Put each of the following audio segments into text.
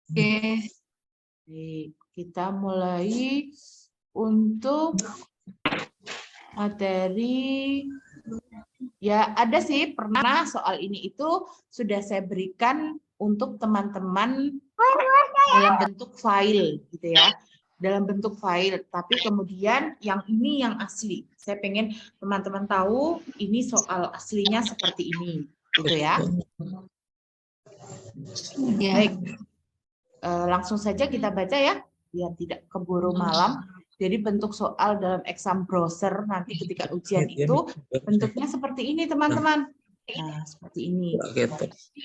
Oke. Baik, kita mulai untuk materi. Ya, ada sih pernah soal ini itu sudah saya berikan untuk teman-teman dalam bentuk file gitu ya. Dalam bentuk file, tapi kemudian yang ini yang asli. Saya pengen teman-teman tahu ini soal aslinya seperti ini gitu ya. Ya. Baik. Langsung saja kita baca ya, biar tidak keburu malam. Jadi bentuk soal dalam exam browser nanti ketika ujian itu bentuknya seperti ini teman-teman. Nah seperti ini.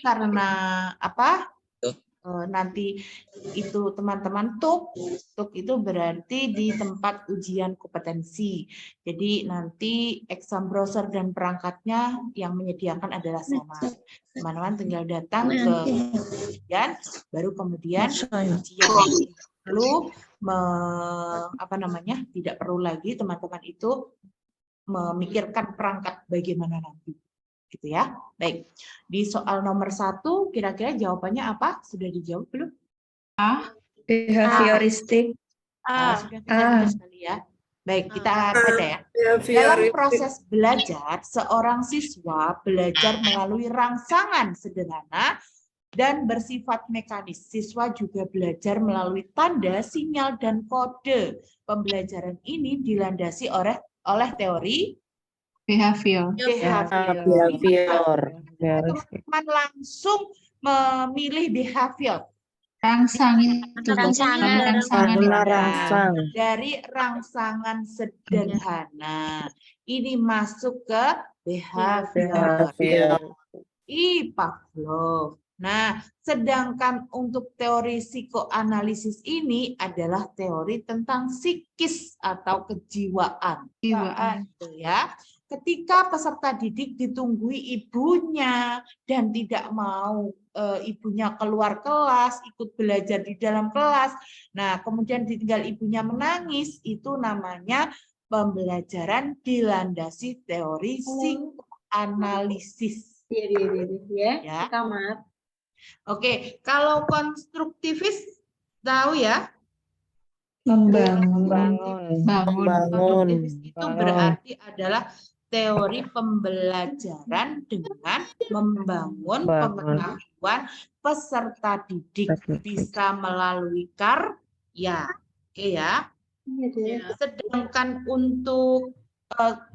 Karena apa? Nanti itu teman-teman tuk itu berarti di tempat ujian kompetensi. Jadi nanti exam browser dan perangkatnya yang menyediakan adalah sama. Teman-teman tinggal datang ke ujian, baru kemudian ujian. Lalu tidak perlu lagi teman-teman itu memikirkan perangkat bagaimana nanti. Gitu ya. Baik. Di soal nomor 1 kira-kira jawabannya apa? Sudah dijawab belum? Behavioristik. Sudah betul sekali ya. Baik, kita baca ya. Dalam proses belajar, seorang siswa belajar melalui rangsangan sederhana dan bersifat mekanis. Siswa juga belajar melalui tanda, sinyal, dan kode. Pembelajaran ini dilandasi oleh teori Behavior. Teman-teman langsung memilih behavior. Rangsang itu. Rangsang. Dari rangsangan sederhana. Ini masuk ke behavior. Pavlov. Nah, sedangkan untuk teori psikoanalisis ini adalah teori tentang psikis atau kejiwaan. Ya. Ketika peserta didik ditunggui ibunya dan tidak mau ibunya keluar kelas, ikut belajar di dalam kelas. Nah, kemudian ditinggal ibunya menangis, itu namanya pembelajaran dilandasi teori psikoanalisis. Ya. Kamar. Oke, kalau konstruktivis tahu ya? Membangun. Konstruktivis itu berarti adalah teori pembelajaran dengan membangun pengetahuan peserta didik bisa melalui karya. Oke ya. Sedangkan untuk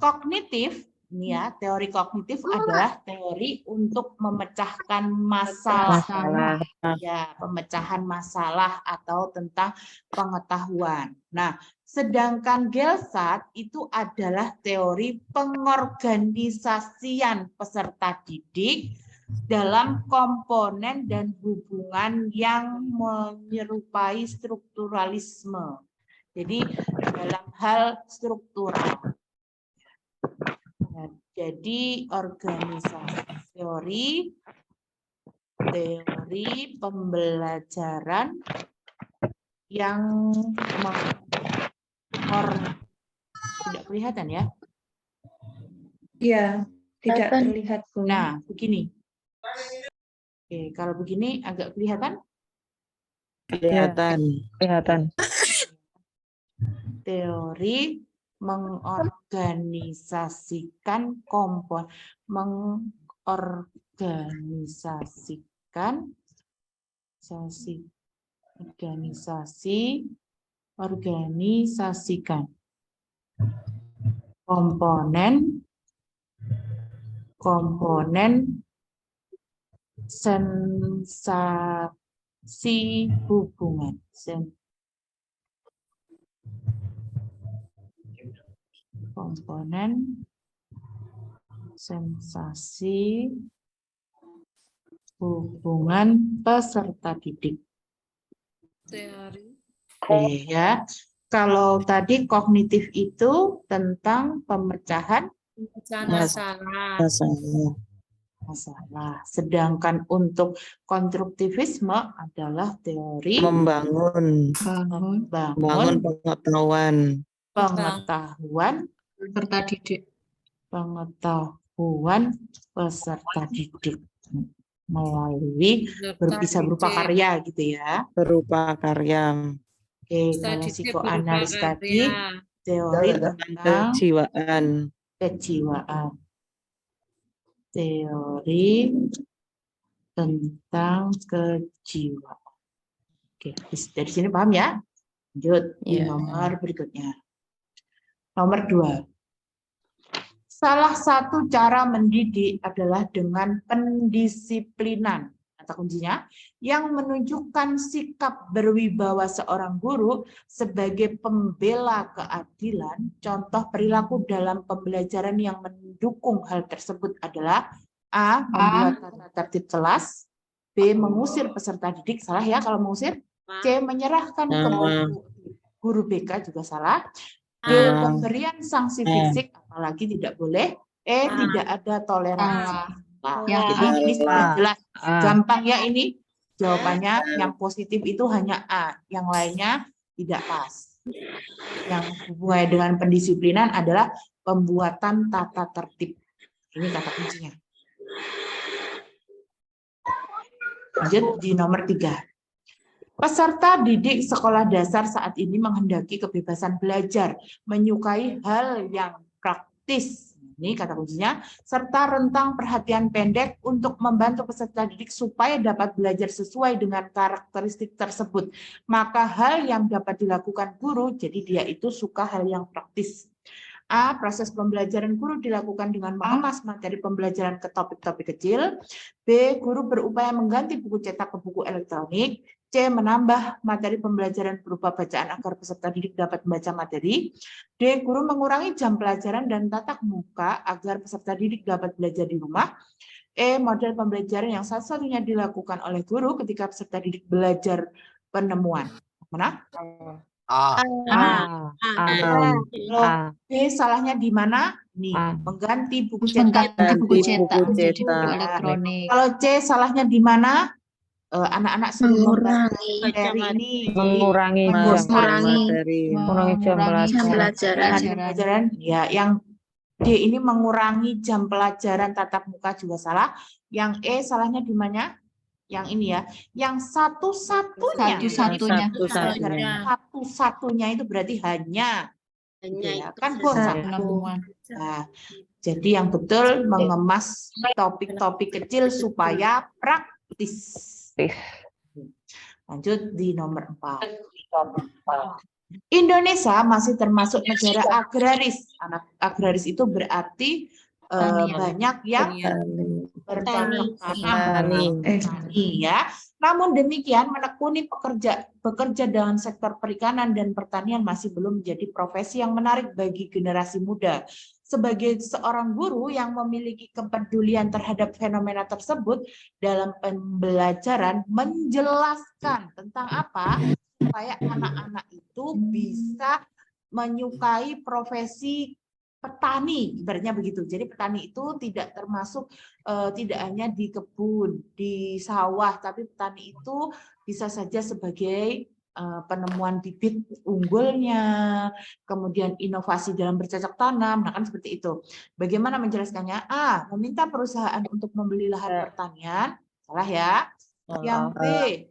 kognitif, ini ya, teori kognitif adalah teori untuk memecahkan masalah. Ya, pemecahan masalah atau tentang pengetahuan. Nah, sedangkan Gelsat itu adalah teori pengorganisasian peserta didik dalam komponen dan hubungan yang menyerupai strukturalisme. Jadi dalam hal struktural. Nah, jadi organisasi teori pembelajaran yang tidak kelihatan ya? Iya, tidak terlihat. Nah, begini. Oke, kalau begini agak kelihatan? Kelihatan. Teori mengorganisasikan organisasikan komponen sensasi hubungan. Komponen sensasi hubungan peserta didik. Ya. Kalau tadi kognitif itu tentang pemecahan masalah. Sedangkan untuk konstruktivisme adalah teori Membangun pengetahuan Peserta didik. Pengetahuan peserta didik. Melalui bisa berupa karya gitu ya. Berupa karya. Oke, kalau psikoanalis tadi teori tentang Kejiwaan. kejiwaan. Teori tentang kejiwaan. Oke, dari sini paham ya? Lanjut di Iya. nomor berikutnya. Nomor 2. Salah satu cara mendidik adalah dengan pendisiplinan. Kata kuncinya, yang menunjukkan sikap berwibawa seorang guru sebagai pembela keadilan. Contoh perilaku dalam pembelajaran yang mendukung hal tersebut adalah A. Membuat tata tertib kelas. B. Mengusir peserta didik. Salah ya kalau mengusir. C. Menyerahkan ke guru BK juga salah. D. Pemberian sanksi fisik, apalagi tidak boleh. E. Tidak ada toleransi. Yang Jadi A. ini sudah jelas, A. gampang ya ini. Jawabannya yang positif itu hanya A, yang lainnya tidak pas. Yang hubungannya dengan pendisiplinan adalah pembuatan tata tertib. Ini kata kuncinya. Lanjut di nomor 3. Peserta didik sekolah dasar saat ini menghendaki kebebasan belajar, menyukai hal yang praktis. Ini kata kuncinya, serta rentang perhatian pendek untuk membantu peserta didik supaya dapat belajar sesuai dengan karakteristik tersebut. Maka hal yang dapat dilakukan guru, jadi dia itu suka hal yang praktis. A. Proses pembelajaran guru dilakukan dengan mengemas materi pembelajaran ke topik-topik kecil. B. Guru berupaya mengganti buku cetak ke buku elektronik. C. Menambah materi pembelajaran berupa bacaan agar peserta didik dapat membaca materi. D. Guru mengurangi jam pelajaran dan tatap muka agar peserta didik dapat belajar di rumah. E. Model pembelajaran yang satu-satunya dilakukan oleh guru ketika peserta didik belajar penemuan. Mana? B. Salahnya di mana? Nih, mengganti buku cetak Mengganti buku cetak buku menjadi buku cetak. elektronik. Kalau C salahnya di mana? Anak-anak suruh Mengurangi materi ini Mengurangi jam Mengurangi. materi. Mengurangi jam pelajaran. Ya, yang D ini mengurangi jam pelajaran tatap muka juga salah. Yang E salahnya di mana? Yang ini ya. Yang satu-satunya. Satu-satunya itu berarti hanya. Gitu ya. Kan bosan. Penemuan. Nah, jadi yang betul mengemas topik-topik kecil supaya praktis. Lanjut di nomor 4. Indonesia masih termasuk negara agraris. Agraris itu berarti banyak yang bercocok tanam, petani ya. Namun demikian menekuni bekerja dalam sektor perikanan dan pertanian masih belum menjadi profesi yang menarik bagi generasi muda. Sebagai seorang guru yang memiliki kepedulian terhadap fenomena tersebut dalam pembelajaran menjelaskan tentang apa supaya anak-anak itu bisa menyukai profesi petani, ibaratnya begitu. Jadi petani itu tidak termasuk tidak hanya di kebun, di sawah, tapi petani itu bisa saja sebagai penemuan bibit unggulnya, kemudian inovasi dalam bercocok tanam, nah kan seperti itu. Bagaimana menjelaskannya? A. Meminta perusahaan untuk membeli lahan pertanian, salah ya. Yang B.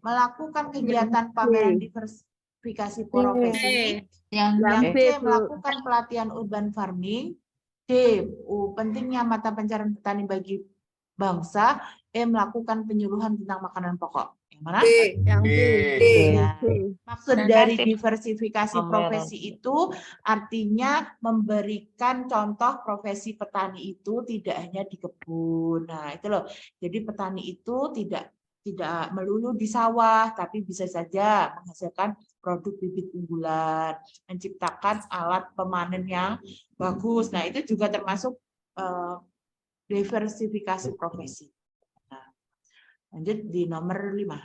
Melakukan kegiatan pameran diversifikasi profesi. Yang C. Melakukan pelatihan urban farming. D. Pentingnya mata pencarian petani bagi bangsa. E. Melakukan penyuluhan tentang makanan pokok. Yang mana? Yang B. Ya. Maksud dari diversifikasi profesi itu artinya memberikan contoh profesi petani itu tidak hanya di kebun. Nah, itu loh. Jadi petani itu tidak melulu di sawah, tapi bisa saja menghasilkan produk bibit unggulan, menciptakan alat pemanen yang bagus. Nah, itu juga termasuk diversifikasi profesi. Nah, lanjut di nomor 5.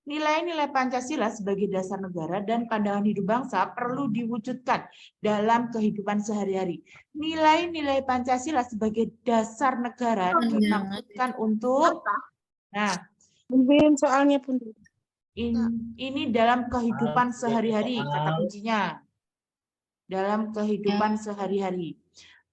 Nilai-nilai Pancasila sebagai dasar negara dan pandangan hidup bangsa perlu diwujudkan dalam kehidupan sehari-hari. Nilai-nilai Pancasila sebagai dasar negara dimaksudkan untuk, nah, soalnya pun ini dalam kehidupan sehari-hari, kata kuncinya. Dalam kehidupan sehari-hari.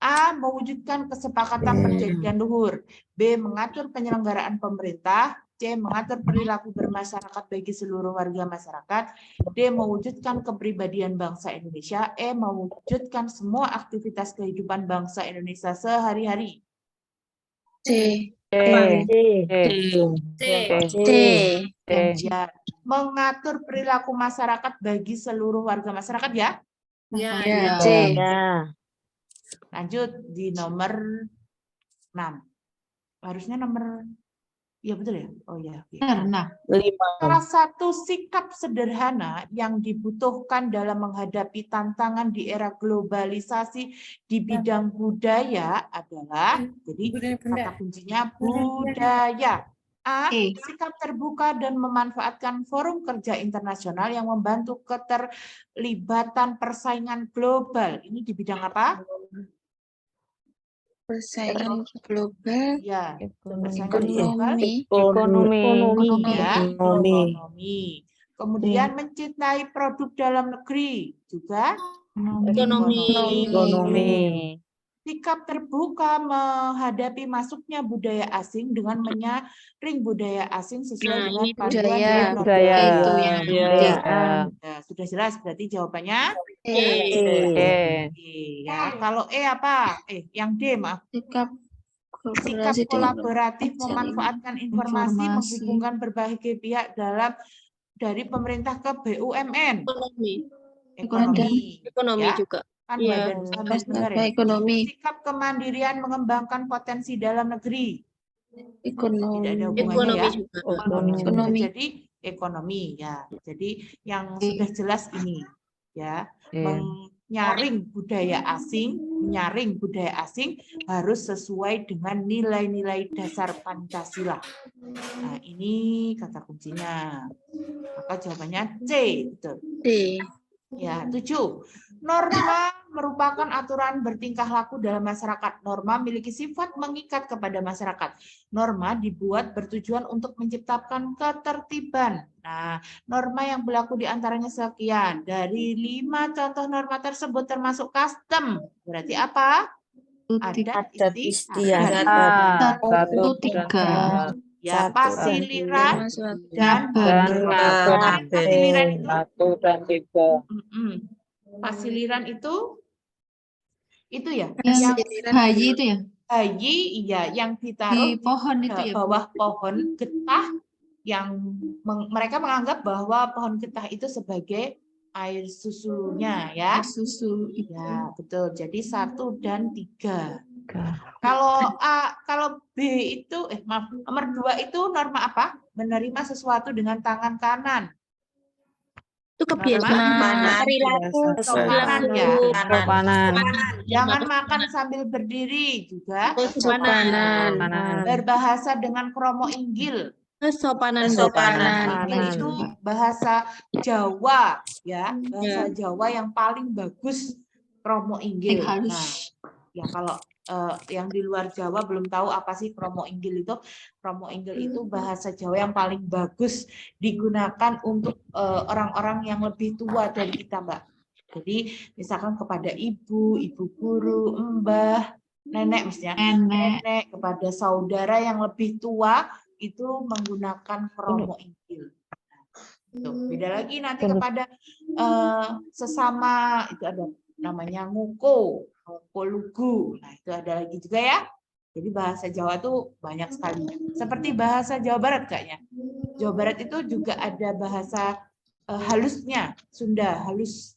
A. Mewujudkan kesepakatan perjanjian luhur. B. Mengatur penyelenggaraan pemerintah. C. Mengatur perilaku bermasyarakat bagi seluruh warga masyarakat. D. Mewujudkan kepribadian bangsa Indonesia. E. Mewujudkan semua aktivitas kehidupan bangsa Indonesia sehari-hari. C. C. C. C. C. Ya, mengatur perilaku masyarakat bagi seluruh warga masyarakat ya. Ya. C. Ya. Lanjut di nomor 6. Harusnya nomor, ya betul ya? Oh ya. Oke. Karena 5. Salah satu sikap sederhana yang dibutuhkan dalam menghadapi tantangan di era globalisasi di bidang budaya adalah, jadi kata kuncinya budaya. A. E. Sikap terbuka dan memanfaatkan forum kerja internasional yang membantu keterlibatan persaingan global. Ini di bidang apa? Persaingan global. Ya, persaingan global. Ekonomi. Ekonomi. Ya, Ekonomi. ekonomi. Kemudian mencintai produk dalam negeri juga Ekonomi. Ekonomi. Sikap terbuka menghadapi masuknya budaya asing dengan menyaring budaya asing sesuai dengan panduan budaya. dari norma. Budaya. Itu yang Ya. Ya, sudah jelas berarti jawabannya E. E. Ya, kalau E apa? Yang D maaf. Sikap Sikap kolaborasi dan kolaboratif saling memanfaatkan informasi, informasi. menghubungkan berbagai pihak dari pemerintah ke BUMN. Ekonomi. ekonomi Ya. juga. Kan Iya. badan benar ya. Ekonomi. Sikap kemandirian mengembangkan potensi dalam negeri. Ekonomi. Tidak ada hubungannya ya. juga. Ekonomi. Jadi ekonomi ya. Jadi yang sudah jelas ini ya, menyaring budaya asing harus sesuai dengan nilai-nilai dasar Pancasila. Nah, ini kata kuncinya. Maka jawabannya C, betul. D. Ya, 7. Norma merupakan aturan bertingkah laku dalam masyarakat. Norma memiliki sifat mengikat kepada masyarakat. Norma dibuat bertujuan untuk menciptakan ketertiban. Nah, norma yang berlaku diantaranya sekian. Dari 5 contoh norma tersebut termasuk custom. Berarti apa? Ada Adat istiadat. istiadat. 1, 3. Ya, pasiliran dan Dan Kemarin pasiliran itu 1 dan 3. pasiliran itu ya, Yang bayi itu ya? bayi iya yang Di ditaruh pohon itu di ya? bawah pohon getah yang mereka menganggap bahwa pohon getah itu sebagai air susunya ya. Air susu itu. Ya, betul. Jadi 1 dan 3. Kalau B itu nomor 2 itu norma apa? Menerima sesuatu dengan tangan kanan. Itu kebiasaan. Perilaku. Sopanan ya. Sopanan. Jangan makan sambil berdiri juga. Sopanan. Berbahasa dengan kromo inggil. Sopanan. Itu bahasa Jawa ya. Bahasa Jawa yang paling bagus kromo inggil. Nah, Halus. ya kalau yang di luar Jawa belum tahu apa sih kromo inggil itu. Kromo inggil itu bahasa Jawa yang paling bagus digunakan untuk orang-orang yang lebih tua dari kita, Mbak. Jadi misalkan kepada ibu guru, mbah, nenek misalnya, nenek kepada saudara yang lebih tua itu menggunakan kromo inggil. Tuh, beda lagi nanti kepada sesama itu ada namanya nguko lugu. Nah, itu ada lagi juga ya. Jadi bahasa Jawa tuh banyak sekali. Seperti bahasa Jawa Barat kayaknya. Jawa Barat itu juga ada bahasa halusnya, Sunda halus.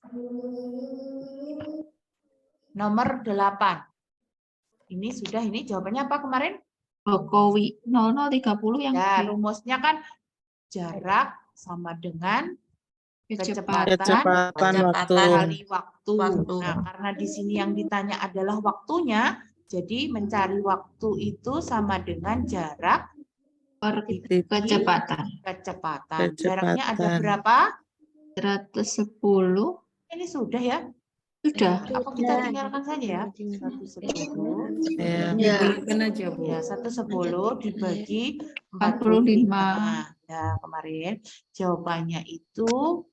Nomor 8. Ini jawabannya apa kemarin? Jokowi 0030 yang Ya, B. rumusnya kan jarak sama dengan Kecepatan. Waktu. kali waktu. Nah, karena di sini yang ditanya adalah waktunya, jadi mencari waktu itu sama dengan jarak Per dikali kecepatan. Jaraknya ada berapa? 110. Ini sudah ya? Sudah. Apa kita tinggalkan saja ya? 110. Ya. Ya. Ya, 110 dibagi 45. 45. Ya, kemarin jawabannya itu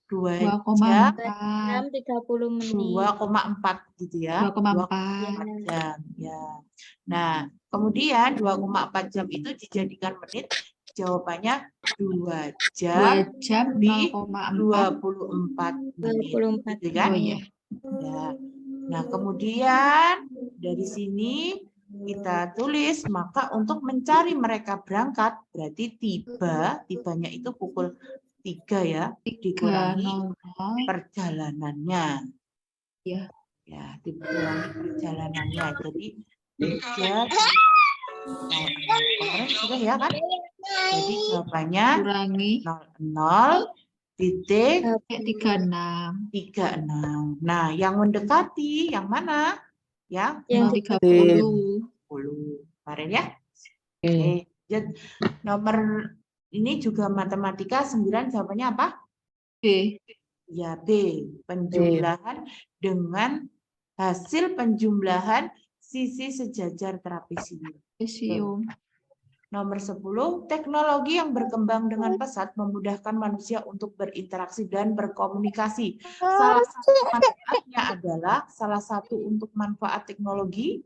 2 2,4. jam 30 menit. 2,4 gitu ya. 2,4. jam ya. Nah, kemudian 2,4 jam itu dijadikan menit, jawabannya 2 jam 2 jam lebih 0,4. 24 menit. 24 Gitu kan? Oh iya. Ya. Nah, kemudian dari sini kita tulis, maka untuk mencari mereka berangkat, berarti tibanya itu pukul 3 ya, dikurangi 3.00. perjalanannya. Ya. Ya, dikurangi perjalanannya. Jadi 3 kemarin sudah ya kan? Jadi jawabannya Kurangi 0,36. Nah, yang mendekati yang mana? Yang Yang 30. 10. Kemarin ya? Oke. Oke. Jadi, nomor ini juga matematika 9 jawabannya apa? B. Ya, B. Penjumlahan dengan hasil penjumlahan sisi sejajar trapesium. Trapesium. Nomor 10, teknologi yang berkembang dengan pesat memudahkan manusia untuk berinteraksi dan berkomunikasi. Salah satu manfaatnya adalah, salah satu untuk manfaat teknologi,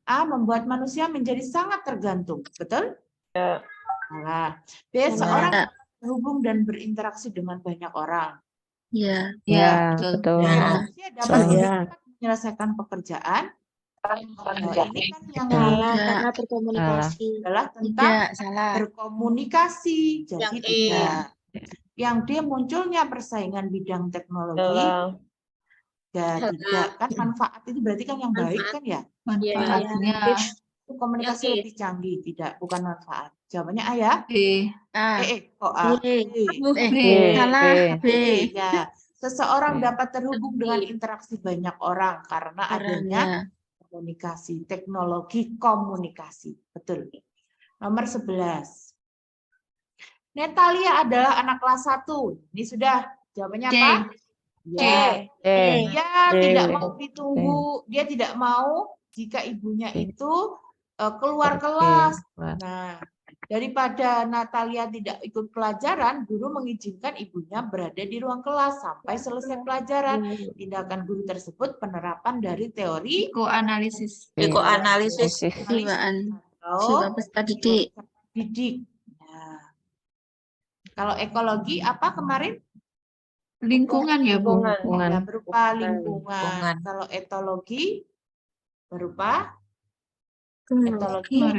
A, membuat manusia menjadi sangat tergantung. Betul? Ya. Salah. B, seorang terhubung dan berinteraksi dengan banyak orang. Ya. Ya, Ya, betul. betul. Manusia dapat Salah. cepat menyelesaikan pekerjaan. Ini kan yang Salah Tidak. karena berkomunikasi. adalah tentang Tidak, salah. berkomunikasi. Jadi Yang E. tidak. Yang D, munculnya persaingan bidang teknologi. Salah. Ya, tidak. Kan manfaat itu berarti kan yang baik kan ya? Manfaatnya Itu komunikasi Yang E. lebih canggih. Tidak, bukan manfaat. Jawabannya A ya? B. A. Kok A? B. B. Salah. B. Ya. Seseorang dapat terhubung dengan interaksi banyak orang karena adanya komunikasi, teknologi komunikasi. Betul. Nomor 11. Natalia adalah anak kelas 1. Ini sudah. Jawabannya C. apa? Ya. Dia C. tidak mau ditunggu. Dia tidak mau jika ibunya itu keluar kelas. Nah, daripada Natalia tidak ikut pelajaran, guru mengizinkan ibunya berada di ruang kelas sampai selesai pelajaran. Tindakan guru tersebut penerapan dari teori Psikoanalisis. Psikoanalisis atau jiwa peserta didik. didik. Nah, kalau ekologi apa kemarin? Lingkungan ya, Bu? Ya, berupa lingkungan. Kalau etologi berupa Manusia.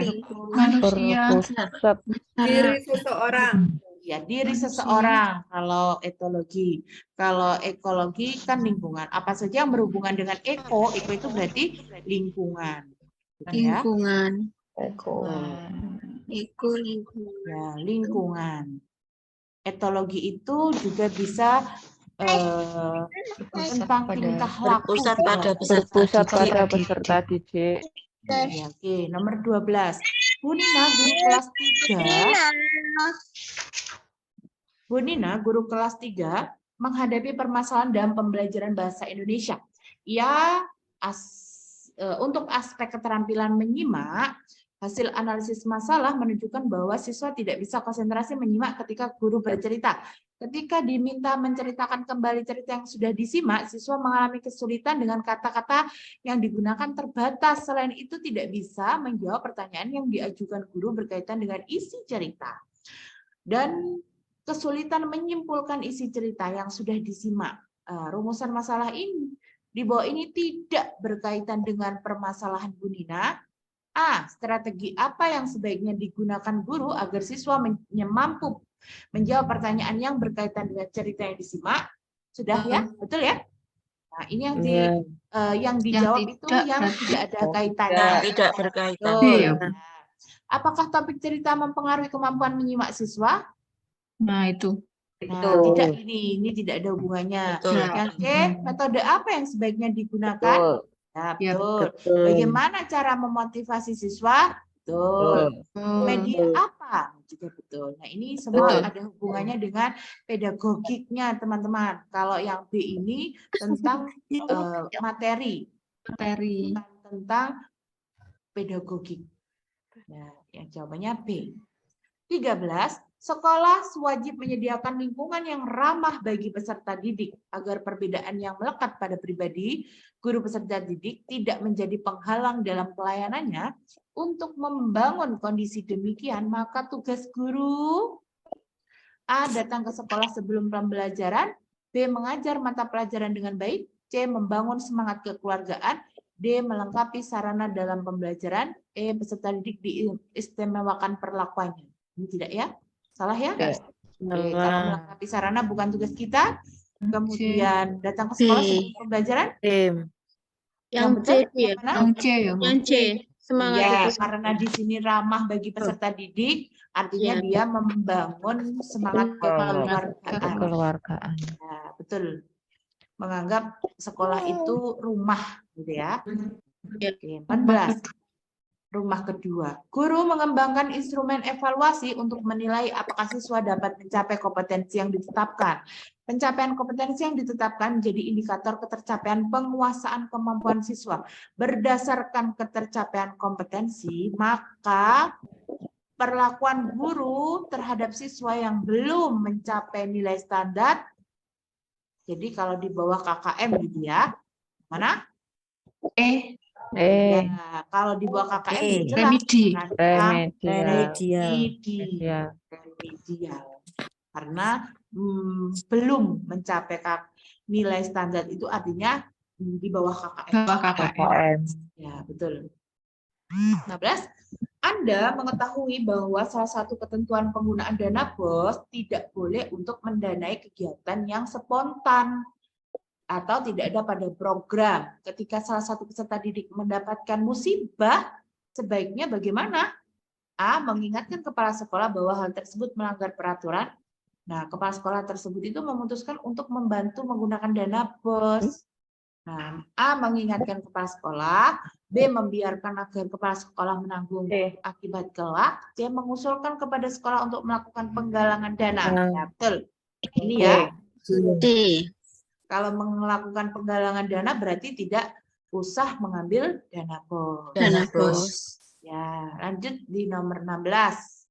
Diri seseorang. Ya, diri seseorang kalau etologi. Kalau ekologi kan lingkungan. Apa saja yang berhubungan dengan eko itu berarti lingkungan. Ya? Lingkungan. Lingkungan. Ya, lingkungan. Etologi itu juga bisa tentang tingkah laku. Berpusat pada peserta didik. Ya, oke. Nomor 12. Bu Nina, guru kelas 3. Bu Nina, guru kelas 3, menghadapi permasalahan dalam pembelajaran bahasa Indonesia. Ia untuk aspek keterampilan menyimak, hasil analisis masalah menunjukkan bahwa siswa tidak bisa konsentrasi menyimak ketika guru bercerita. Ketika diminta menceritakan kembali cerita yang sudah disimak, siswa mengalami kesulitan dengan kata-kata yang digunakan terbatas. Selain itu tidak bisa menjawab pertanyaan yang diajukan guru berkaitan dengan isi cerita. Dan kesulitan menyimpulkan isi cerita yang sudah disimak. Rumusan masalah ini di bawah ini tidak berkaitan dengan permasalahan Bu Nina. A. Strategi apa yang sebaiknya digunakan guru agar siswa mampu menjawab pertanyaan yang berkaitan dengan cerita yang disimak? Sudah ya? Betul ya? Nah, ini yang dijawab itu yang tidak ada kaitannya. Tidak berkaitan. Apakah topik cerita mempengaruhi kemampuan menyimak siswa? Nah, itu. Nah, tidak ini tidak ada hubungannya. Yang C, metode apa yang sebaiknya digunakan? Ya, betul. Bagaimana cara memotivasi siswa? Betul. Media apa? Juga betul. Nah, ini semua ada hubungannya dengan pedagogiknya, teman-teman. Kalau yang B ini tentang materi. Tentang pedagogik. Nah, yang jawabannya B. 13. Sekolah wajib menyediakan lingkungan yang ramah bagi peserta didik agar perbedaan yang melekat pada pribadi guru peserta didik tidak menjadi penghalang dalam pelayanannya. Untuk membangun kondisi demikian, maka tugas guru A. Datang ke sekolah sebelum pembelajaran, B. Mengajar mata pelajaran dengan baik, C. Membangun semangat kekeluargaan, D. Melengkapi sarana dalam pembelajaran, E. Peserta didik diistimewakan perlakuannya. Ini tidak ya? Salah ya? Oke. Oke, kalau melengkapi sarana bukan tugas kita. Kemudian datang ke sekolah sebelum pembelajaran. Yang C betul, itu ya. yang mana? Yang C ya, Bu. Yang C. Semangat Ya, itu. karena di sini ramah bagi peserta didik, artinya Ya. dia membangun semangat kekeluargaan. Kekeluargaan. Ya, betul. Menganggap sekolah itu rumah, gitu ya. Ya. Oke, 14. Rumah kedua. Guru mengembangkan instrumen evaluasi untuk menilai apakah siswa dapat mencapai kompetensi yang ditetapkan. Pencapaian kompetensi yang ditetapkan menjadi indikator ketercapaian penguasaan kemampuan siswa. Berdasarkan ketercapaian kompetensi, maka perlakuan guru terhadap siswa yang belum mencapai nilai standar, jadi kalau di bawah KKM gitu ya, mana? Ya, kalau di bawah KKM itu jelas Remedi. Remedial. remedial. Karena belum mencapai nilai standar itu artinya di bawah KKM. Bawah KKM. KKM. Ya, betul. 16. Anda mengetahui bahwa salah satu ketentuan penggunaan dana BOS tidak boleh untuk mendanai kegiatan yang spontan atau tidak ada pada program. Ketika salah satu peserta didik mendapatkan musibah, sebaiknya bagaimana? A. Mengingatkan kepala sekolah bahwa hal tersebut melanggar peraturan. Nah, kepala sekolah tersebut itu memutuskan untuk membantu menggunakan dana BOS. Nah, A. Mengingatkan kepala sekolah, B. Membiarkan agar kepala sekolah menanggung akibat kelak, C. Mengusulkan kepada sekolah untuk melakukan penggalangan dana. Ya, betul. Ini ya. D. Kalau melakukan penggalangan dana berarti tidak usah mengambil dana BOS. Dana BOS. Ya, lanjut di nomor 16.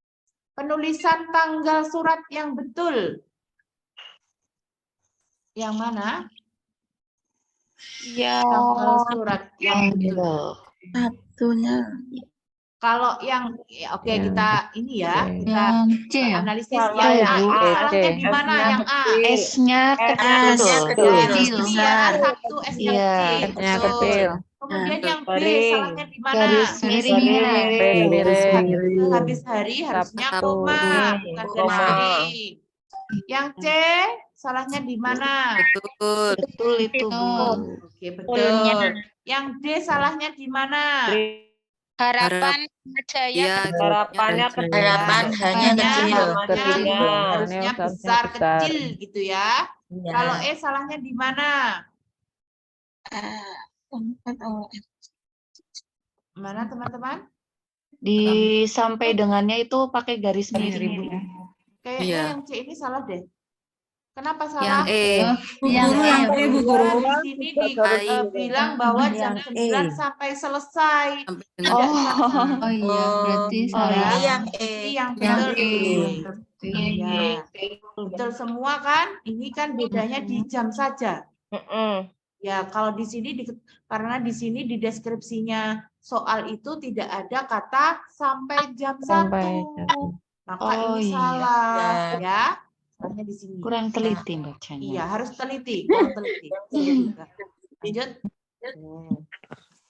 Penulisan tanggal surat yang betul. Yang mana? Tanggal surat yang betul. Satunya. Kalau yang oke, kita ini ya, kita Yang C ya. analisis Salah yang ya, A. Bu. Ini salahnya C. di mana yang A? S-nya S-nya kecil. kecil. Ini ya, satu S-nya Iya, kecil. S-nya Betul. kecil. Kemudian yang B, Garing. salahnya di mana? Garis miring. Miring. Habis hari harusnya Sabtu. koma, bukan garis Koma. miring. Yang C, salahnya di mana? Betul itu, Bu. Oke, betul. Yang D, salahnya di mana? Harapan Jaya Harapannya Harapan hanya kecil. Harusnya besar kecil gitu ya. Ya. Kalau E, salahnya di mana? Mana teman-teman? di sampai dengannya itu pakai garis miring, Bu. Kayaknya yang C ini salah deh. Kenapa salah? Yang E ya, Bu. Di sini bilang bahwa jam 9 sampai selesai. Oh iya, berarti salah. Ini yang E. Ini yang Yang betul. E. Ya. Betul semua kan? Ini kan bedanya di jam saja. Ya, kalau di sini karena di sini di deskripsinya soal itu tidak ada kata sampai jam 1. Maka ini salah ya. Salahnya di sini. Kurang teliti bacanya. Iya, harus teliti, kurang teliti. Lanjut.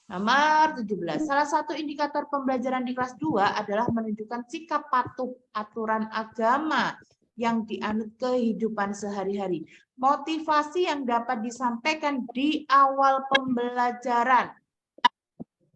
Nomor 17. Salah satu indikator pembelajaran di kelas 2 adalah menunjukkan sikap patuh aturan agama yang dianut kehidupan sehari-hari. Motivasi yang dapat disampaikan di awal pembelajaran.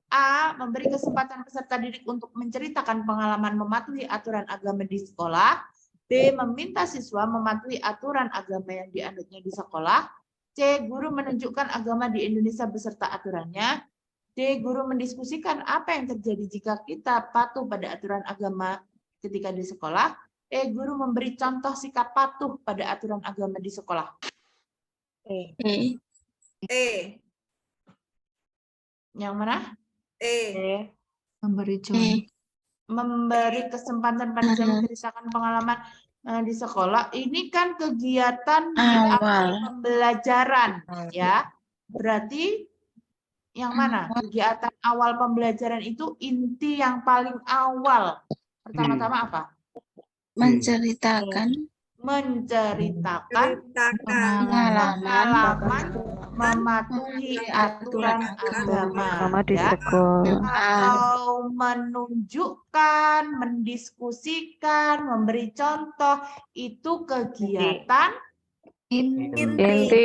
A. Memberi kesempatan peserta didik untuk menceritakan pengalaman mematuhi aturan agama di sekolah. B. Meminta siswa mematuhi aturan agama yang dianutnya di sekolah. C. Guru menunjukkan agama di Indonesia beserta aturannya. D. Guru mendiskusikan apa yang terjadi jika kita patuh pada aturan agama ketika di sekolah. E. Guru memberi contoh sikap patuh pada aturan agama di sekolah. Yang mana? Memberi contoh. memberi kesempatan pada saya menceritakan pengalaman di sekolah. Ini kan kegiatan di awal pembelajaran, ya. Berarti yang mana? Kegiatan awal pembelajaran itu inti yang paling awal. Pertama-tama apa? Menceritakan pengalaman mematuhi aturan agama, Sama di ya. sekolah. Atau menunjukkan, mendiskusikan, memberi contoh, itu kegiatan Inti.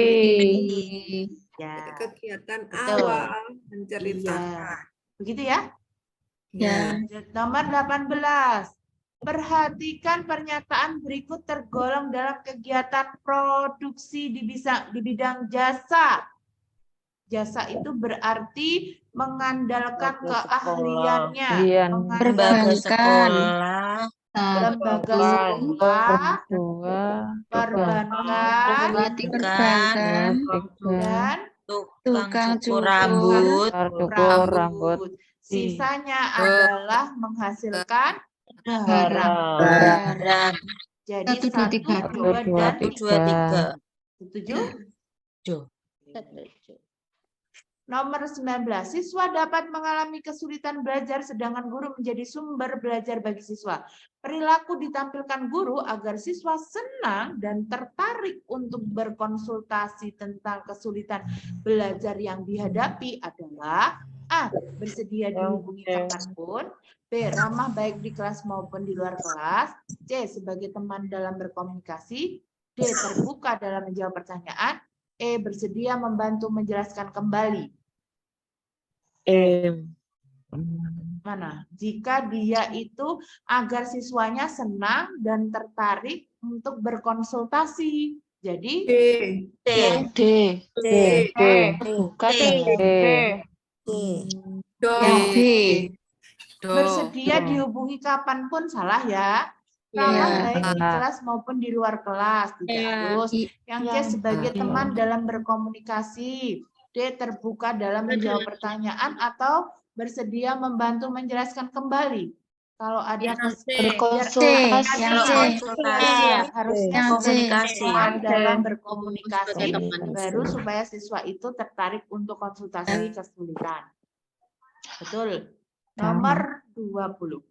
ya. Kegiatan Betul. awal menceritakan. Iya. Begitu ya? Ya. Lanjut, nomor 18. Perhatikan pernyataan berikut tergolong dalam kegiatan produksi di bidang jasa. Jasa itu berarti mengandalkan keahliannya. Iya. Lembaga sekolah, Lembaga sekolah, perbankan, perbankan, dan tukang cukur rambut. Cukur rambut. Sisanya adalah menghasilkan barang. barang. Jadi 1, 2, 3. 1, 2, dan 1, 2, 3. setuju? Setuju. Nomor 19. Siswa dapat mengalami kesulitan belajar sedangkan guru menjadi sumber belajar bagi siswa. Perilaku ditampilkan guru agar siswa senang dan tertarik untuk berkonsultasi tentang kesulitan belajar yang dihadapi adalah A. Bersedia dihubungi kapanpun. B. Ramah baik di kelas maupun di luar kelas. C. Sebagai teman dalam berkomunikasi. D. Terbuka dalam menjawab pertanyaan. E. Bersedia membantu menjelaskan kembali. Mana? Jika dia itu agar siswanya senang dan tertarik untuk berkonsultasi. Jadi D. Bukan Do. bersedia dihubungi kapanpun salah ya. Ramah baik di kelas maupun di luar kelas. Tidak harus. Yang C sebagai teman dalam berkomunikasi. D terbuka dalam menjawab pertanyaan atau bersedia membantu menjelaskan kembali. Kalau ada Konsultasi. harusnya Komunikasi. teman dalam berkomunikasi baru supaya siswa itu tertarik untuk konsultasi kesulitan. Betul. Nomor 20.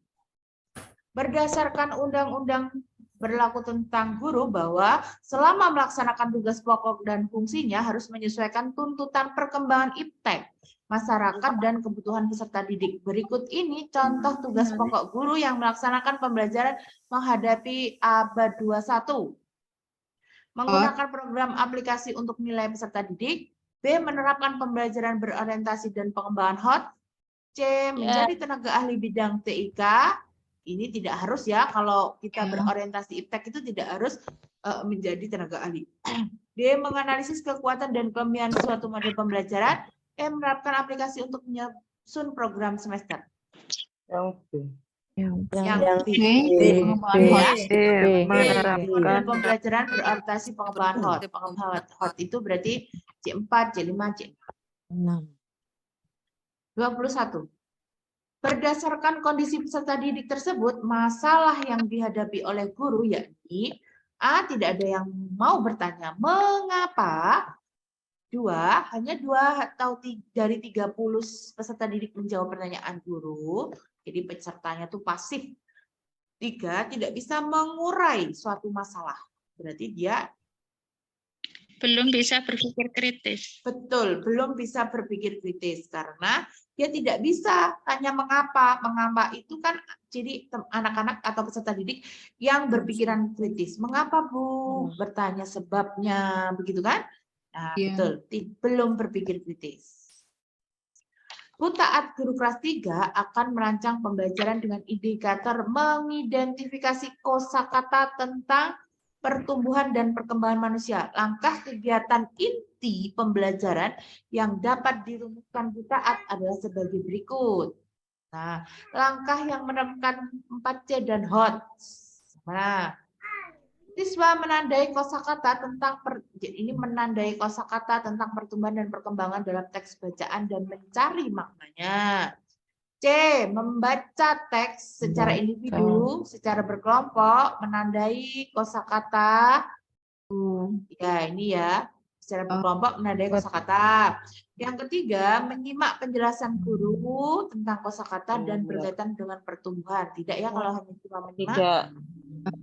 Berdasarkan undang-undang berlaku tentang guru bahwa selama melaksanakan tugas pokok dan fungsinya harus menyesuaikan tuntutan perkembangan iptek, masyarakat, dan kebutuhan peserta didik. Berikut ini contoh tugas pokok guru yang melaksanakan pembelajaran menghadapi abad 21. Menggunakan program aplikasi untuk nilai peserta didik. B. Menerapkan pembelajaran berorientasi dan pengembangan HOT. C. Menjadi tenaga ahli bidang TIK. Ini tidak harus ya, kalau kita berorientasi iptek itu tidak harus menjadi tenaga ahli. D. Menganalisis kekuatan dan kelebihan suatu model pembelajaran. E. Menerapkan aplikasi untuk menyusun program semester. Yang B. Model pembelajaran berorientasi pengembangan HOT. Pengembangan HOT itu berarti C4, C5, C6. 21. Berdasarkan kondisi peserta didik tersebut, masalah yang dihadapi oleh guru yakni A. Tidak ada yang mau bertanya mengapa. 2. Hanya 2 atau dari 30 peserta didik menjawab pertanyaan guru. Jadi pesertanya itu pasif. 3. Tidak bisa mengurai suatu masalah. Berarti dia belum bisa berpikir kritis. Betul, belum bisa berpikir kritis karena dia tidak bisa tanya mengapa. Mengapa itu kan jadi anak-anak atau peserta didik yang berpikiran kritis. Mengapa Bu? Bertanya sebabnya, begitu kan? Nah, betul, belum berpikir kritis. Bu Taat guru kelas 3 akan merancang pembelajaran dengan indikator mengidentifikasi kosakata tentang pertumbuhan dan perkembangan manusia. Langkah kegiatan inti pembelajaran yang dapat dirumuskan Bu Taat adalah sebagai berikut. Nah, langkah yang menemukan 4C dan HOT. Nah, siswa menandai kosakata tentang menandai kosakata tentang pertumbuhan dan perkembangan dalam teks bacaan dan mencari maknanya. C. Membaca teks secara individu, secara berkelompok, menandai kosakata. Ya, ini ya. Secara berkelompok menandai kosakata. Yang ketiga, menyimak penjelasan guru tentang kosakata dan berkaitan dengan pertumbuhan. Tidak ya kalau hanya cuma menyimak. Tidak.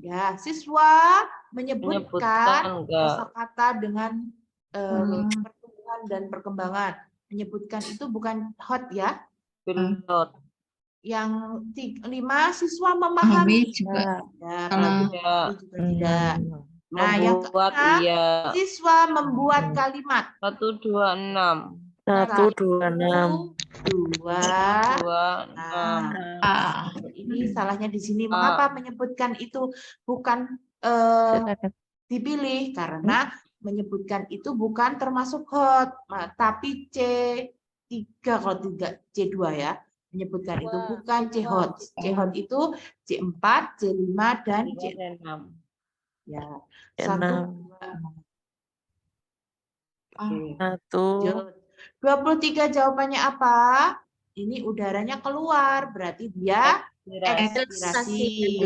Ya, siswa menyebutkan Menyebutkan enggak. kosakata dengan pertumbuhan dan perkembangan. Menyebutkan itu bukan hot ya. Pilot. Yang 5, siswa memahami. juga. Ya, kalau Tidak. juga tidak. Nah, yang Membuat keenam, iya. siswa membuat kalimat. 1, 2, 6. 1, 2, 6. 2. 2, 6. A. Ini salahnya di sini. Mengapa menyebutkan itu bukan dipilih? Karena menyebutkan itu bukan termasuk hot, tapi C3 kalau tidak C2 ya. Menyebutkan itu bukan C hot. C hot itu C4, C5 dan C6. Ya. 1, 2. 23 jawabannya apa? Ini udaranya keluar, berarti dia ekspirasi.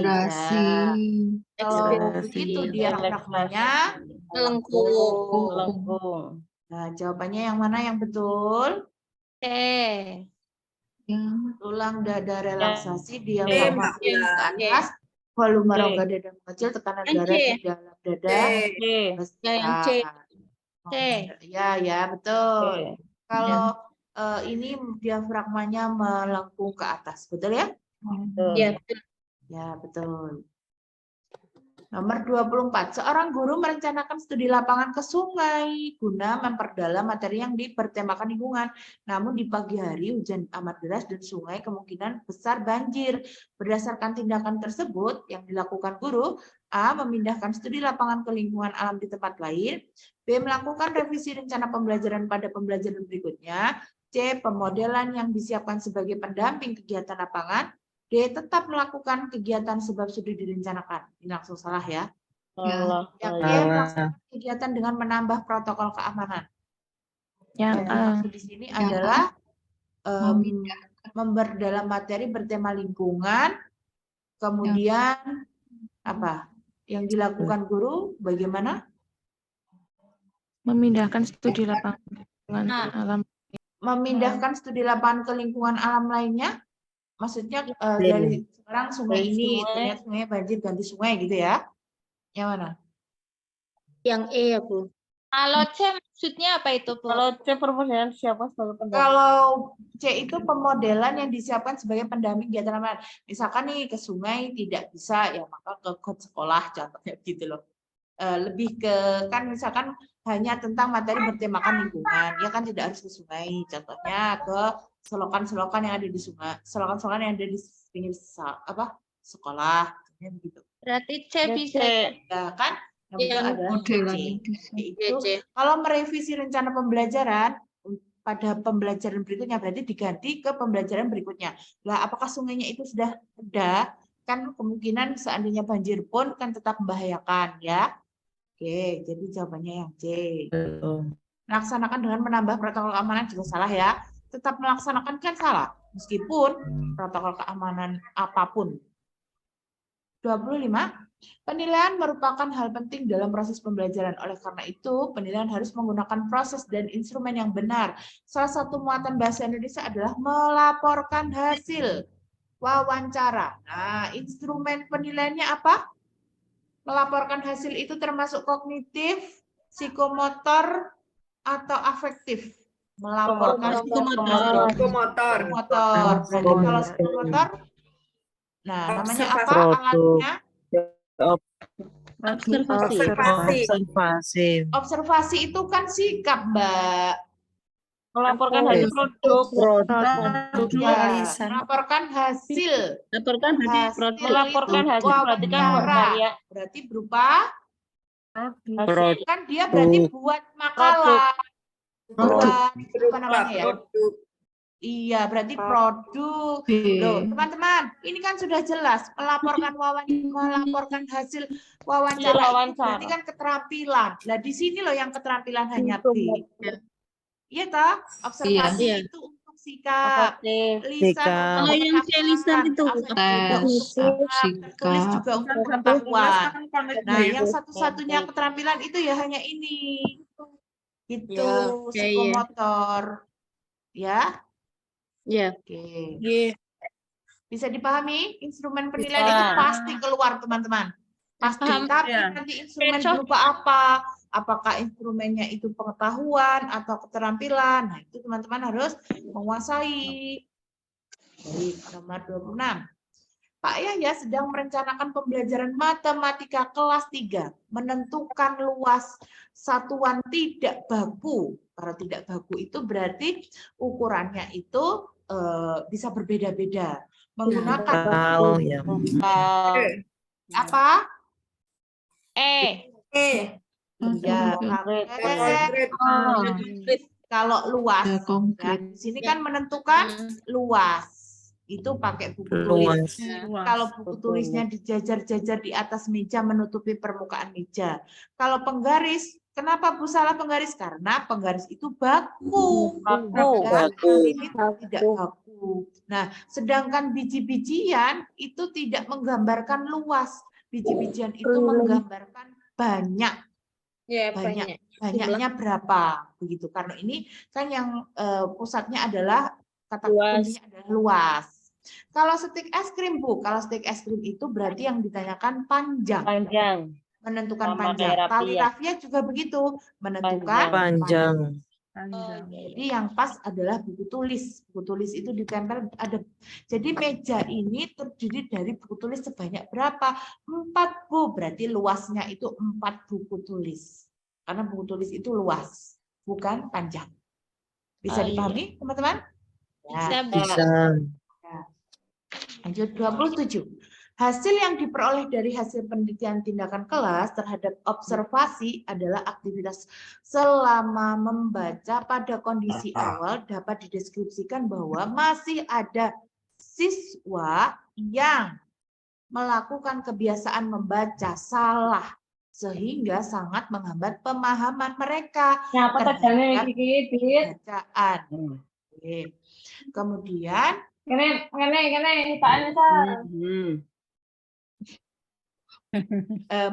Kalau begitu dia fragmennya Melengkung. Nah, jawabannya yang mana yang betul? Tulang dada relaksasi, dia ke atas, volume rongga dada mengecil, tekanan darah di dalam dada besar. Ya, betul. Kalau ini diafragmanya melengkung ke atas, betul ya? Ya, betul. Nomor 24, seorang guru merencanakan studi lapangan ke sungai guna memperdalam materi yang bertemakan lingkungan. Namun di pagi hari hujan amat deras dan sungai kemungkinan besar banjir. Berdasarkan tindakan tersebut yang dilakukan guru, A. Memindahkan studi lapangan ke lingkungan alam di tempat lain. B. Melakukan revisi rencana pembelajaran pada pembelajaran berikutnya. C. Pemodelan yang disiapkan sebagai pendamping kegiatan lapangan. D. Tetap melakukan kegiatan sebab sudah direncanakan. Ini langsung salah ya. Yang E. Melakukan kegiatan dengan menambah protokol keamanan. Yang A. Maksud di sini adalah memperdalam materi bertema lingkungan. Kemudian apa? Yang dilakukan guru bagaimana? Memindahkan studi lapangan alam. Memindahkan studi lapangan ke lingkungan alam lainnya. Maksudnya dari sekarang sungai ini, ternyata sungai banjir ganti sungai gitu ya? Yang mana? Yang E ya, Bu. Kalau C maksudnya apa itu, Bu? Kalau C pemodelan siapa sebagai pendamping? Kalau C itu pemodelan yang disiapkan sebagai pendamping kegiatan lapangan. Misalkan nih ke sungai tidak bisa, ya maka ke sekolah contohnya gitu loh. Lebih ke kan misalkan hanya tentang materi bertemakan lingkungan, ya kan tidak harus ke sungai. Contohnya ke selokan-selokan yang ada di sungai, selokan-selokan yang ada di pinggir sekolah, begitu. Berarti C bisa. Ya kan? Yang adalah modelan itu. Kalau merevisi rencana pembelajaran pada pembelajaran berikutnya berarti diganti ke pembelajaran berikutnya. Lah, apakah sungainya itu sudah ada? Kan kemungkinan seandainya banjir pun kan tetap membahayakan ya. Oke, jadi jawabannya yang C. Melaksanakan dengan menambah protokol keamanan juga salah ya. Tetap melaksanakan kan salah, meskipun protokol keamanan apapun. 25. Penilaian merupakan hal penting dalam proses pembelajaran. Oleh karena itu, penilaian harus menggunakan proses dan instrumen yang benar. Salah satu muatan bahasa Indonesia adalah melaporkan hasil wawancara. Nah, instrumen penilaiannya apa? Melaporkan hasil itu termasuk kognitif, psikomotor, atau afektif. Melaporkan Psikomotor. Berarti kalau psikomotor, nah namanya apa alatnya? Observasi itu kan sikap, Mbak. Melaporkan hasil produk. Melaporkan hasil. Melaporkan hasil berarti kan karya. Berarti berupa kan dia berarti buat makalah. Buat apa namanya ya? Iya, berarti produk. Loh, teman-teman, ini kan sudah jelas melaporkan hasil wawancara. Berarti kan keterampilan. Nah, di sini loh yang keterampilan hanya B. Iya toh? Observasi itu untuk sikap. Positif. Lisan Sikap. untuk Kalau yang C lisan menafsirkan, itu afektif juga tes, untuk sikap, sikap. tertulis juga untuk pengetahuan. Nah, yang satu-satunya Baik. keterampilan itu ya hanya ini. Gitu, Ya, psikomotor. Ya. Ya. Oke. Iya. Bisa dipahami? Instrumen penilaian itu Bisa. pasti keluar, teman-teman. Pasti. Paham. Tapi Ya. nanti instrumen Besok. berupa apa? Apakah instrumennya itu pengetahuan atau keterampilan? Nah, itu teman-teman harus menguasai. Baik, nomor 26. Pak Yahya sedang merencanakan pembelajaran matematika kelas 3, menentukan luas satuan tidak baku. Kalau tidak baku itu berarti ukurannya itu bisa berbeda-beda. Menggunakan Kalau ya. apa? Ya, Konkret. kalau luas. Ya, Ya, konkret. di sini kan menentukan luas. Itu pakai buku tulis. Luas. Kalau buku tulisnya dijajar-jajar di atas meja menutupi permukaan meja. Kalau penggaris, kenapa Bu salah penggaris? Karena penggaris itu baku. Ya, ini tidak baku. Nah, sedangkan biji-bijian itu tidak menggambarkan luas. Biji-bijian itu menggambarkan banyak. Ya, Banyaknya berapa begitu. Karena ini kan yang pusatnya adalah kata kuncinya adalah luas. Kalau stik es krim, Bu, kalau stik es krim itu berarti yang ditanyakan panjang. Menentukan Sama panjang. kayak Tali rapi ya. rafia juga begitu, menentukan Panjang. Jadi yang pas adalah buku tulis. Buku tulis itu ditempel ada. Jadi meja ini terdiri dari buku tulis sebanyak berapa? 4, Bu. Berarti luasnya itu 4 buku tulis. Karena buku tulis itu luas, bukan panjang. Bisa dipahami, teman-teman? Ya. Bisa. Lanjut 27. Hasil yang diperoleh dari hasil penelitian tindakan kelas terhadap observasi adalah aktivitas selama membaca pada kondisi awal dapat dideskripsikan bahwa masih ada siswa yang melakukan kebiasaan membaca salah sehingga sangat menghambat pemahaman mereka terhadap bacaan. Oke. Kemudian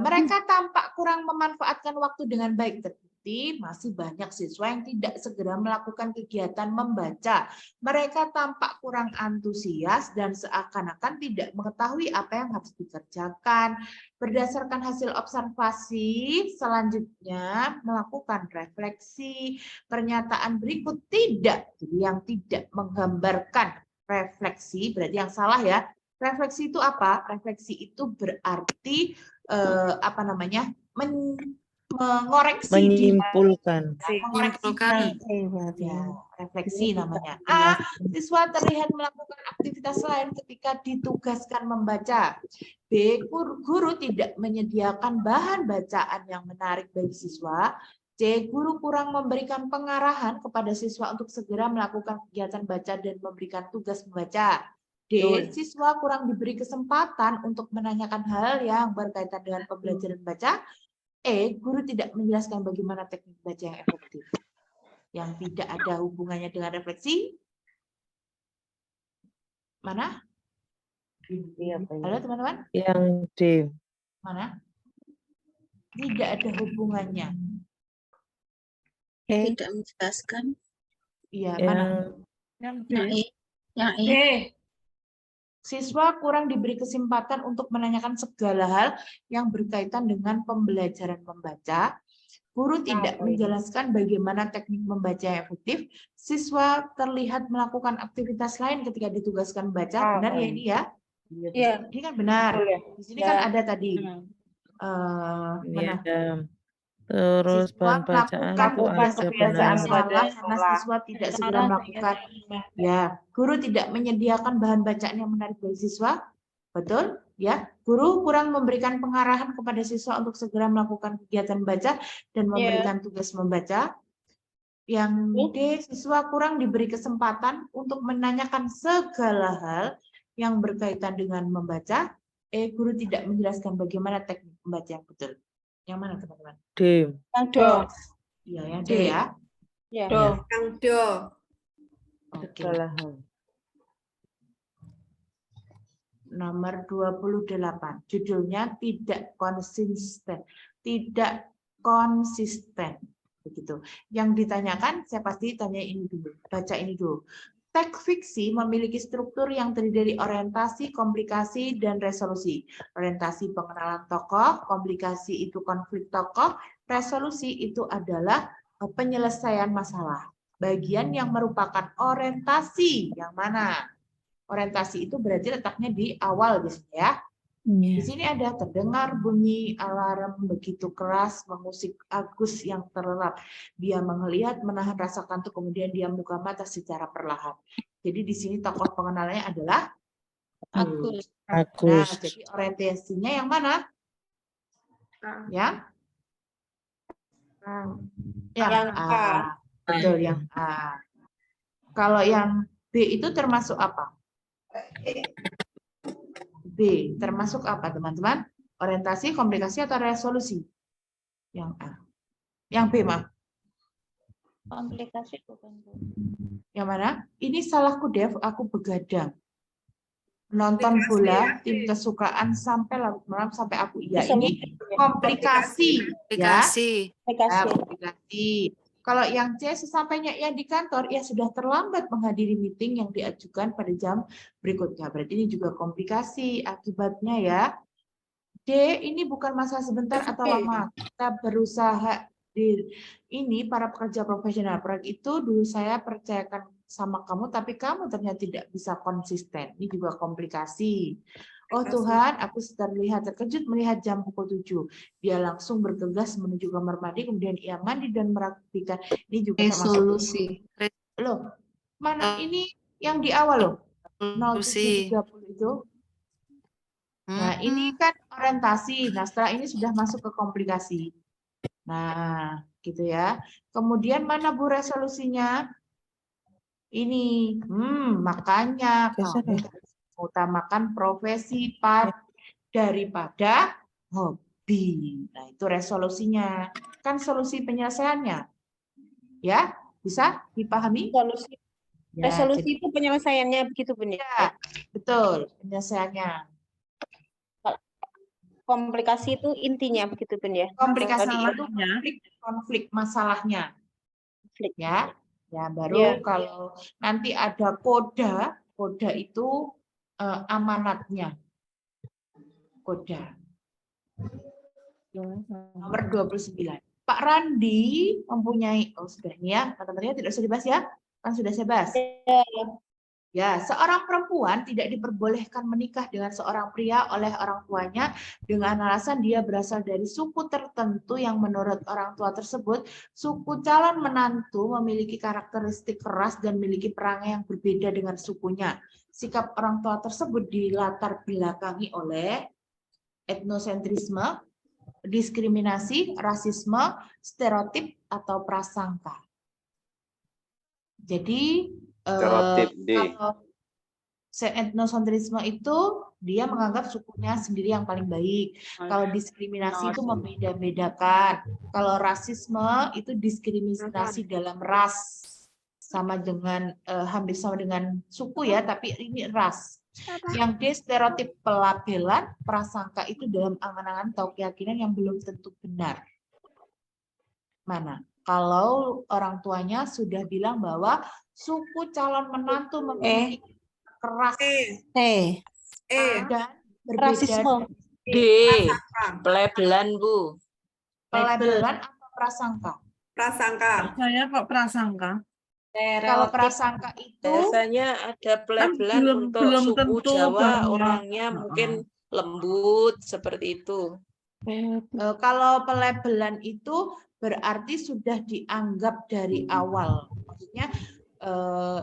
mereka tampak kurang memanfaatkan waktu dengan baik, terbukti masih banyak siswa yang tidak segera melakukan kegiatan membaca. Mereka tampak kurang antusias dan seakan-akan tidak mengetahui apa yang harus dikerjakan. Berdasarkan hasil observasi, selanjutnya melakukan refleksi. Pernyataan berikut tidak, jadi yang tidak menggambarkan refleksi, berarti yang salah ya. Refleksi itu apa? Refleksi itu berarti mengoreksi, Menyimpulkan. Ya, refleksi namanya. A. Siswa terlihat melakukan aktivitas lain ketika ditugaskan membaca. B. Guru tidak menyediakan bahan bacaan yang menarik bagi siswa. C. Guru kurang memberikan pengarahan kepada siswa untuk segera melakukan kegiatan baca dan memberikan tugas membaca. D. Siswa kurang diberi kesempatan untuk menanyakan hal yang berkaitan dengan pembelajaran baca. E. Guru tidak menjelaskan bagaimana teknik baca yang efektif. Yang tidak ada hubungannya dengan refleksi. Mana? Halo teman-teman? Yang D. Mana? Tidak ada hubungannya. Tidak menjelaskan. Iya, mana? Yang E. Siswa kurang diberi kesempatan untuk menanyakan segala hal yang berkaitan dengan pembelajaran membaca. Guru tidak menjelaskan bagaimana teknik membaca yang efektif. Siswa terlihat melakukan aktivitas lain ketika ditugaskan membaca. Benar ya ini ya? Iya. Ini kan benar. Di sini kan ada tadi. Mana? Ya. Terus Siswa bahan bacaan melakukan itu ada kebiasaan benar. salah karena siswa tidak segera melakukan. Ya, guru tidak menyediakan bahan bacaan yang menarik bagi siswa. Betul? Ya, guru kurang memberikan pengarahan kepada siswa untuk segera melakukan kegiatan baca dan memberikan tugas membaca. Yang D, siswa kurang diberi kesempatan untuk menanyakan segala hal yang berkaitan dengan membaca. E, guru tidak menjelaskan bagaimana teknik membaca yang betul. Yang mana teman-teman? D. Yang Do. Iya, yang D ya. Do. Yang Do. Oke. Kesalahan. Nomor 28. Judulnya tidak konsisten. Tidak konsisten. Begitu. Yang ditanyakan, saya pasti tanya ini dulu. Baca ini dulu. Teks fiksi memiliki struktur yang terdiri dari orientasi, komplikasi, dan resolusi. Orientasi pengenalan tokoh, komplikasi itu konflik tokoh, resolusi itu adalah penyelesaian masalah. Bagian yang merupakan orientasi yang mana? Orientasi itu berarti letaknya di awal biasanya ya. Di sini ada terdengar bunyi alarm begitu keras mengusik Agus yang terlelap. Dia melihat, menahan rasa kantuk, kemudian dia buka mata secara perlahan. Jadi di sini tokoh pengenalannya adalah Agus. Nah, Agus. jadi orientasinya yang mana? Yang Yang A. A. Betul, yang A. Kalau yang B itu termasuk apa? B termasuk apa, teman-teman? Orientasi, komplikasi, atau resolusi? Yang A. Yang B, mah? Komplikasi bukan, Bu. Yang mana? Ini salahku, Dev. Aku begadang. Nonton bola, tim kesukaan sampai larut malam sampai aku. Ya, ini komplikasi. Ya, komplikasi. Kalau yang C, sesampainya ia di kantor, ia sudah terlambat menghadiri meeting yang diajukan pada jam berikutnya. Berarti ini juga komplikasi akibatnya ya. D, ini bukan masa sebentar atau lama. Kita berusaha ini para pekerja profesional. Proyek itu dulu saya percayakan sama kamu, tapi kamu ternyata tidak bisa konsisten. Ini juga komplikasi. Oh Tuhan, aku terlihat terkejut melihat jam pukul 7. Dia langsung bergegas menuju kamar mandi, kemudian ia mandi dan merapikan. Ini juga Resolusi. Loh, mana ini yang di awal loh? 0730 itu. Nah, ini kan orientasi. Nah, setelah ini sudah masuk ke komplikasi. Nah, gitu ya. Kemudian mana Bu resolusinya? Ini, makanya kamu utamakan profesi daripada hobi. Nah, itu resolusinya. Kan solusi penyelesaiannya. Ya, bisa dipahami? Resolusi. Ya, Resolusi jadi, itu penyelesaiannya begitu, Bun. ya, betul, penyelesaiannya. Komplikasi itu intinya begitu, Bun ya. Komplikasi Tadi itu konflik masalahnya. konflik. Ya. Ya, baru Ya. kalau nanti ada koda itu amanatnya. Koda. Nomor 29. Pak Randi mempunyai, sudah ini ya, teman-teman tidak usah dibahas ya, kan sudah saya bahas. Ya, seorang perempuan tidak diperbolehkan menikah dengan seorang pria oleh orang tuanya dengan alasan dia berasal dari suku tertentu yang menurut orang tua tersebut, suku calon menantu memiliki karakteristik keras dan memiliki perangai yang berbeda dengan sukunya. Sikap orang tua tersebut dilatar belakangi oleh etnosentrisme, diskriminasi, rasisme, stereotip, atau prasangka. Jadi, Stereotip D. kalau etnosentrisme itu dia menganggap sukunya sendiri yang paling baik. Kalau diskriminasi itu membeda-bedakan. Kalau rasisme itu diskriminasi dalam ras, sama dengan hampir sama dengan suku ya, tapi ini ras. Yang D, stereotip pelabelan, prasangka itu dalam angan-angan atau keyakinan yang belum tentu benar. Mana? Kalau orang tuanya sudah bilang bahwa suku calon menantu memiliki keras dan berbeda. Rasisme. D. Pelabelan, Bu. Pelabelan atau prasangka? Prasangka. Saya kok prasangka. Kalau prasangka itu Biasanya ada pelabelan untuk belum suku tentu Jawa, banyak. orangnya mungkin lembut seperti itu. kalau pelabelan itu berarti sudah dianggap dari awal. Maksudnya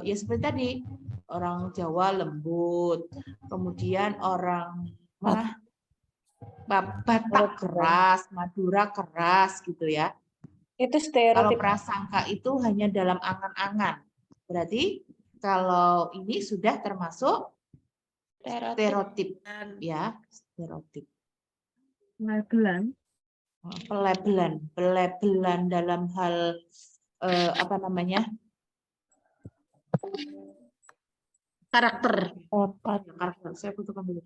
ya seperti tadi, orang Jawa lembut, kemudian orang Batak keras, Madura keras gitu ya. Itu Kalau stereotip. prasangka itu hanya dalam angan-angan. Berarti kalau ini sudah termasuk stereotip ya, stereotip. Pelabelan dalam hal apa namanya? Karakter. Karakter. Saya butuhkan dulu.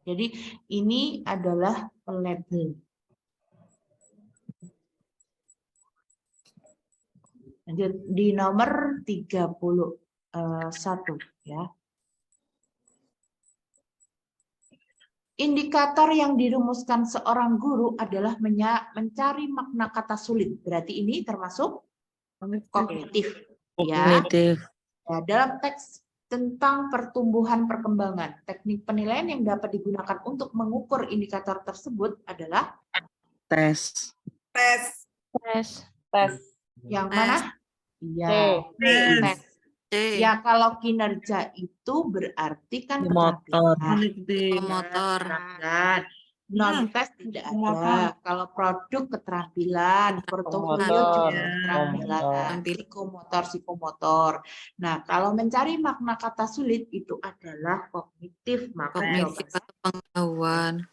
Jadi ini adalah label. Lanjut di nomor 31 ya. Indikator yang dirumuskan seorang guru adalah mencari makna kata sulit. Berarti ini termasuk kognitif. Ya. Kognitif. Ya, dalam teks tentang pertumbuhan perkembangan, teknik penilaian yang dapat digunakan untuk mengukur indikator tersebut adalah Tes. Tes. yang mana? Iya, tes. C. Ya, kalau kinerja itu berarti kan Motor. keterampilan. Non-tes tidak ada. Kalau produk keterampilan, portofolio juga keterampilan, psikomotor. Nah, kalau mencari makna kata sulit itu adalah kognitif, maka Kognitif atau pengetahuan.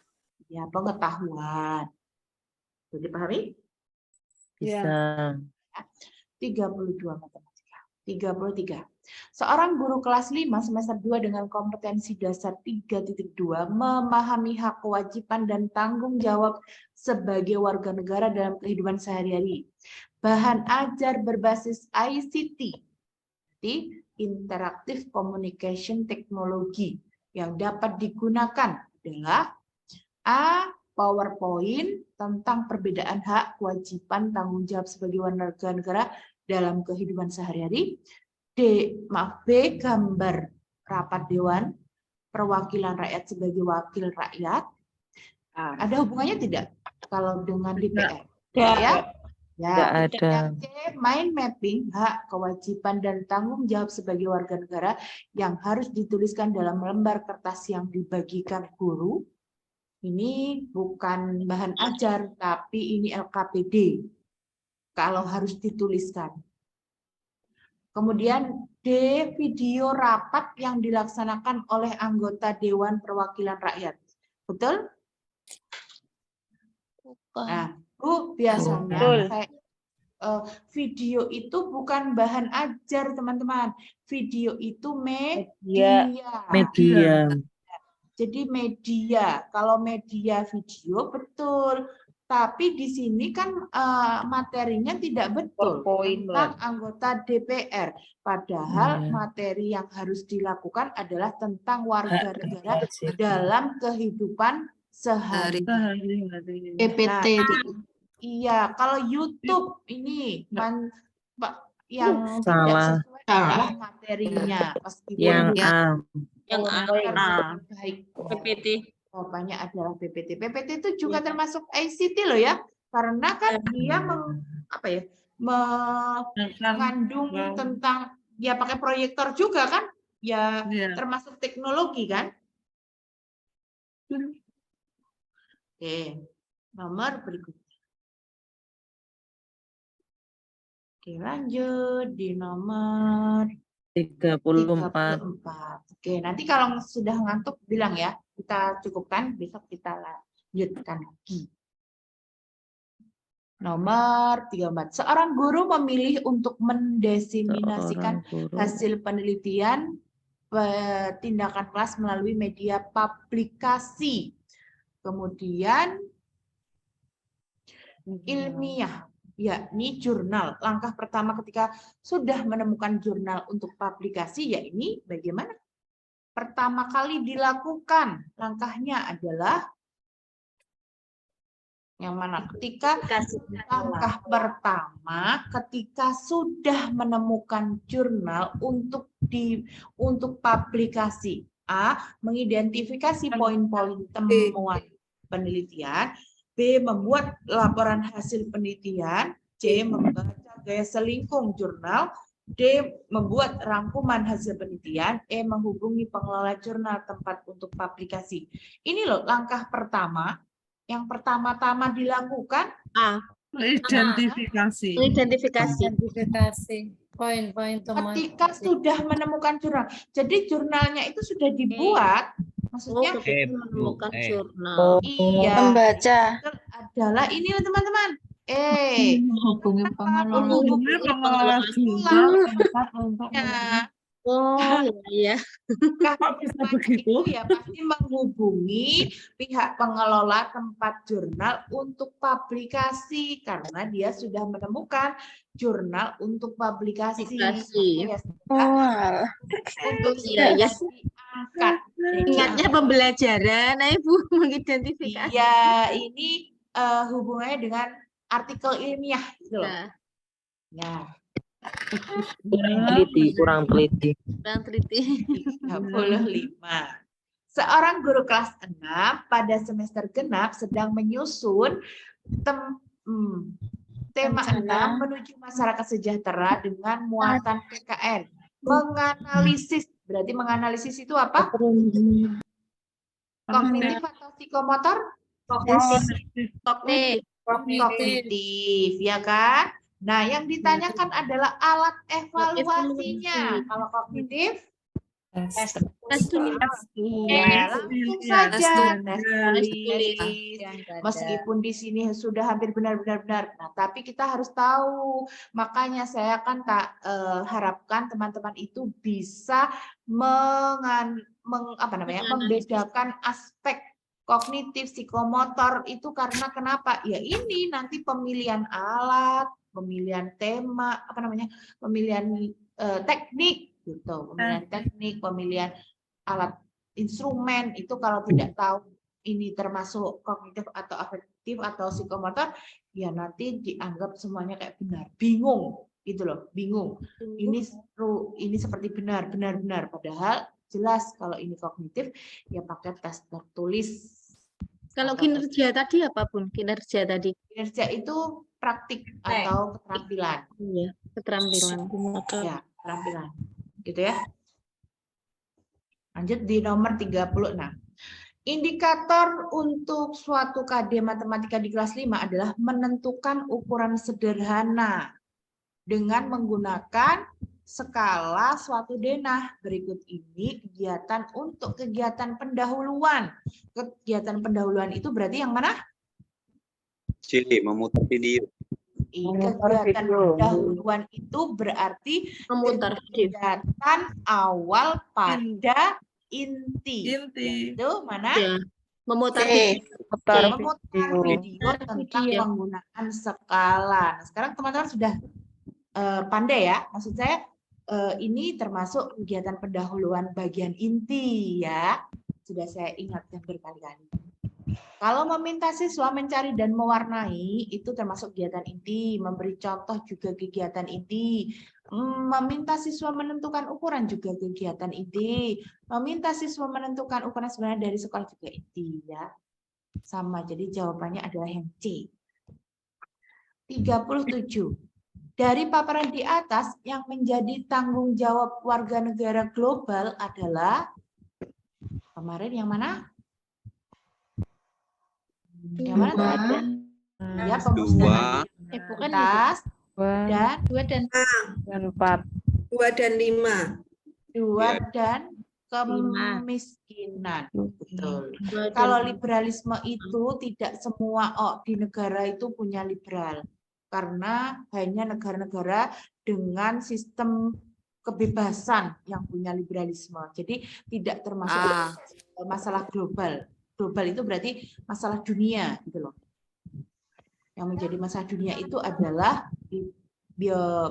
ya pengetahuan. Jadi dipahami? Bisa. 32 matematika. 33. Seorang guru kelas 5 semester 2 dengan kompetensi dasar 3.2 memahami hak, kewajiban, dan tanggung jawab sebagai warga negara dalam kehidupan sehari-hari. Bahan ajar berbasis ICT, Interactive Communication Technology, yang dapat digunakan adalah A. PowerPoint tentang perbedaan hak, kewajiban, tanggung jawab sebagai warga negara dalam kehidupan sehari-hari. B. Gambar rapat dewan perwakilan rakyat sebagai wakil rakyat. Ada hubungannya tidak kalau dengan DPR? Ya. Tidak ada. Yang C. Mind mapping hak, kewajiban, dan tanggung jawab sebagai warga negara yang harus dituliskan dalam lembar kertas yang dibagikan guru. Ini bukan bahan ajar, tapi ini LKPD. Kalau harus dituliskan. Kemudian D. Video rapat yang dilaksanakan oleh anggota Dewan Perwakilan Rakyat. Betul? Nah, Bu, biasanya video itu bukan bahan ajar, teman-teman. Video itu media. Jadi media, kalau media video betul, tapi di sini kan materinya tidak betul tentang anggota DPR. Padahal materi yang harus dilakukan adalah tentang warga negara dalam kehidupan sehari-hari. PPT. Iya, kalau YouTube ini yang Salah. tidak sesuai adalah materinya, meskipun Yang baik. PPT. Jawabannya adalah PPT. PPT itu juga termasuk ICT loh ya, karena kan dia mengandung tentang ya pakai proyektor juga kan, ya termasuk teknologi kan. Oke, nomor berikutnya. Oke, lanjut di nomor 34. Oke, nanti kalau sudah ngantuk bilang ya, kita cukupkan, besok kita lanjutkan lagi. Nomor 34. Seorang guru memilih untuk mendiseminasikan hasil penelitian tindakan kelas melalui media publikasi. Kemudian ilmiah, yakni jurnal. Langkah pertama ketika sudah menemukan jurnal untuk publikasi, ya ini bagaimana? Pertama kali dilakukan, langkahnya adalah yang mana? Langkah pertama ketika sudah menemukan jurnal untuk publikasi. A. Mengidentifikasi poin-poin temuan penelitian. B. Membuat laporan hasil penelitian. C. Membaca gaya selingkung jurnal. D. Membuat rangkuman hasil penelitian. E. Menghubungi pengelola jurnal tempat untuk publikasi. Ini loh langkah pertama. Yang pertama-tama dilakukan Identifikasi. Poin-poin teman. Ketika sudah menemukan jurnal. Jadi jurnalnya itu sudah dibuat. Maksudnya menemukan jurnal. iya. Membaca. Adalah ini teman-teman. Hubungi pengelola. Menghubungi pengelola jurnal tempat untuk Ya. Oh iya. Kalau bisa ditanya begitu? itu ya pasti menghubungi pihak pengelola tempat jurnal untuk publikasi karena dia sudah menemukan jurnal untuk publikasi. Publikasi. Ya, Oh, untuk iya, iya. diangkat. ingatnya pembelajaran, nah Ibu mengidentifikasi. Iya, ini hubungannya dengan artikel ilmiah gitu loh. Nah, Ya, Kurang teliti. kurang teliti. 35. Seorang guru kelas 6 pada semester genap sedang menyusun tema Rencana. 6 menuju masyarakat sejahtera dengan muatan PKN. Menganalisis, berarti menganalisis itu apa? Kognitif atau psikomotor? Kognitif, ya kan? Nah, yang ditanyakan adalah alat evaluasinya. Kalau kognitif, Tes tulis. ya langsung saja tes tulis. tulis. Meskipun di sini sudah hampir benar-benar. Nah, tapi kita harus tahu. Makanya saya kan tak harapkan teman-teman itu bisa membedakan aspek kognitif, psikomotor itu karena kenapa? Ya ini nanti pemilihan alat, pemilihan tema, pemilihan teknik gitu, pemilihan teknik, pemilihan alat instrumen itu kalau tidak tahu ini termasuk kognitif atau afektif atau psikomotor, ya nanti dianggap semuanya kayak benar, bingung gitu loh, bingung. Ini seperti benar, padahal jelas kalau ini kognitif ya pakai tes tertulis. Kalau kinerja tadi apa Bun? Kinerja tadi. Kinerja itu praktik atau keterampilan. Iya, keterampilan. Ya, keterampilan. Gitu ya. Lanjut di nomor 36. Indikator untuk suatu KD matematika di kelas 5 adalah menentukan ukuran sederhana dengan menggunakan skala suatu denah. Berikut ini kegiatan untuk kegiatan pendahuluan. Kegiatan pendahuluan itu berarti yang mana? Cili, memutar video. Kegiatan pendahuluan itu berarti Memutar video. kegiatan awal pada inti. Itu mana? Ya. Memutar Memutar video tentang penggunaan skala. Nah, sekarang teman-teman sudah pandai ya. Maksud saya ini termasuk kegiatan pendahuluan bagian inti ya. Sudah saya ingatkan berkali-kali. Kalau meminta siswa mencari dan mewarnai, itu termasuk kegiatan inti. Memberi contoh juga kegiatan inti. Meminta siswa menentukan ukuran juga kegiatan inti. Meminta siswa menentukan ukuran sebenarnya dari sekolah juga inti ya. Sama, jadi jawabannya adalah yang C. 37. Dari paparan di atas, yang menjadi tanggung jawab warga negara global adalah kemarin yang mana? Yang mana? Ya, pemusnahan identitas dan 2 dan 4. 2 dan 5. 2 dan kemiskinan. Betul. Kalau liberalisme itu tidak semua di negara itu punya liberal. Karena hanya negara-negara dengan sistem kebebasan yang punya liberalisme. Jadi tidak termasuk masalah global. Global itu berarti masalah dunia gitu loh. Yang menjadi masalah dunia itu adalah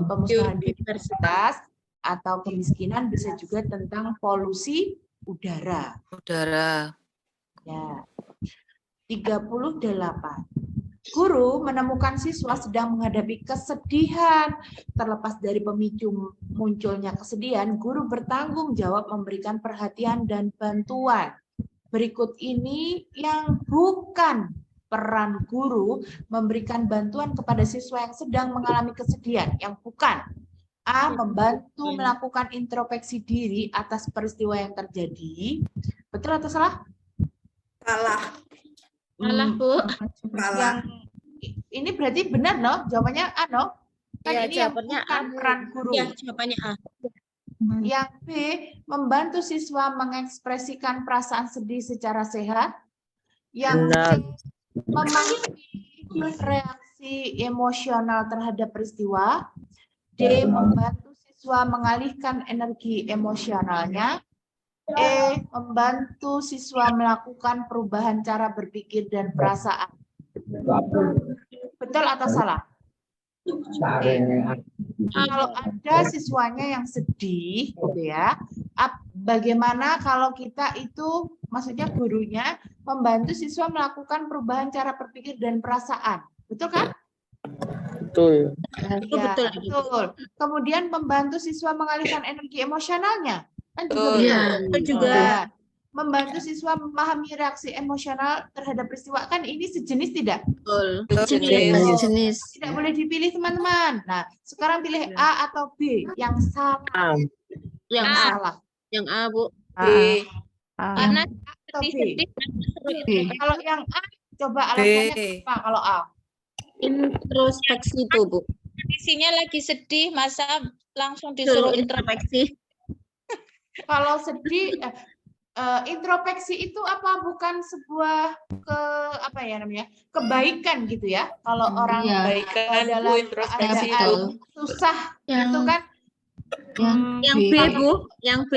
pemusnahan biodiversitas atau kemiskinan, bisa juga tentang polusi udara. Ya. 38. Guru menemukan siswa sedang menghadapi kesedihan. Terlepas dari pemicu munculnya kesedihan, guru bertanggung jawab memberikan perhatian dan bantuan. Berikut ini yang bukan peran guru memberikan bantuan kepada siswa yang sedang mengalami kesedihan. Yang bukan. A. Membantu melakukan introspeksi diri atas peristiwa yang terjadi. Betul atau salah? Salah. Salah, Bu. Salah. Ini berarti benar loh, jawabannya A loh. Kan Ya, ini yang jawabannya bukan A. peran guru. Ya, jawabannya A. Yang B, membantu siswa mengekspresikan perasaan sedih secara sehat. Yang C, memahami reaksi reaksi emosional terhadap peristiwa. D. Membantu siswa mengalihkan energi emosionalnya. E. Membantu siswa melakukan perubahan cara berpikir dan perasaan. Betul atau salah? Kalau ada siswanya yang sedih, gitu ya, bagaimana kalau kita itu, maksudnya gurunya membantu siswa melakukan perubahan cara berpikir dan perasaan, betul kan? Betul. Ya, betul. Kemudian membantu siswa mengalihkan energi emosionalnya, kan juga Betul. betul. Iya. Betul juga. Ya. Membantu siswa memahami reaksi emosional terhadap peristiwa, kan ini sejenis tidak? Betul. Sejenis. Jenis. Tidak boleh dipilih teman-teman. Nah, sekarang pilih A atau B yang salah. Yang Yang A. salah. Yang A, Bu. B. Karena Atau B. Kalau yang A, coba alasannya apa kalau A? Introspeksi itu, Bu. Kondisinya lagi sedih, masa langsung Disuruh disuruh introspeksi. introspeksi. Kalau sedih, introspeksi itu apa? Bukan sebuah apa ya namanya, kebaikan gitu ya? Kalau orang Iya. Kebaikan Bu, dalam introspeksi itu. keadaan susah, itu kan? Yang B, Bu. Yang B.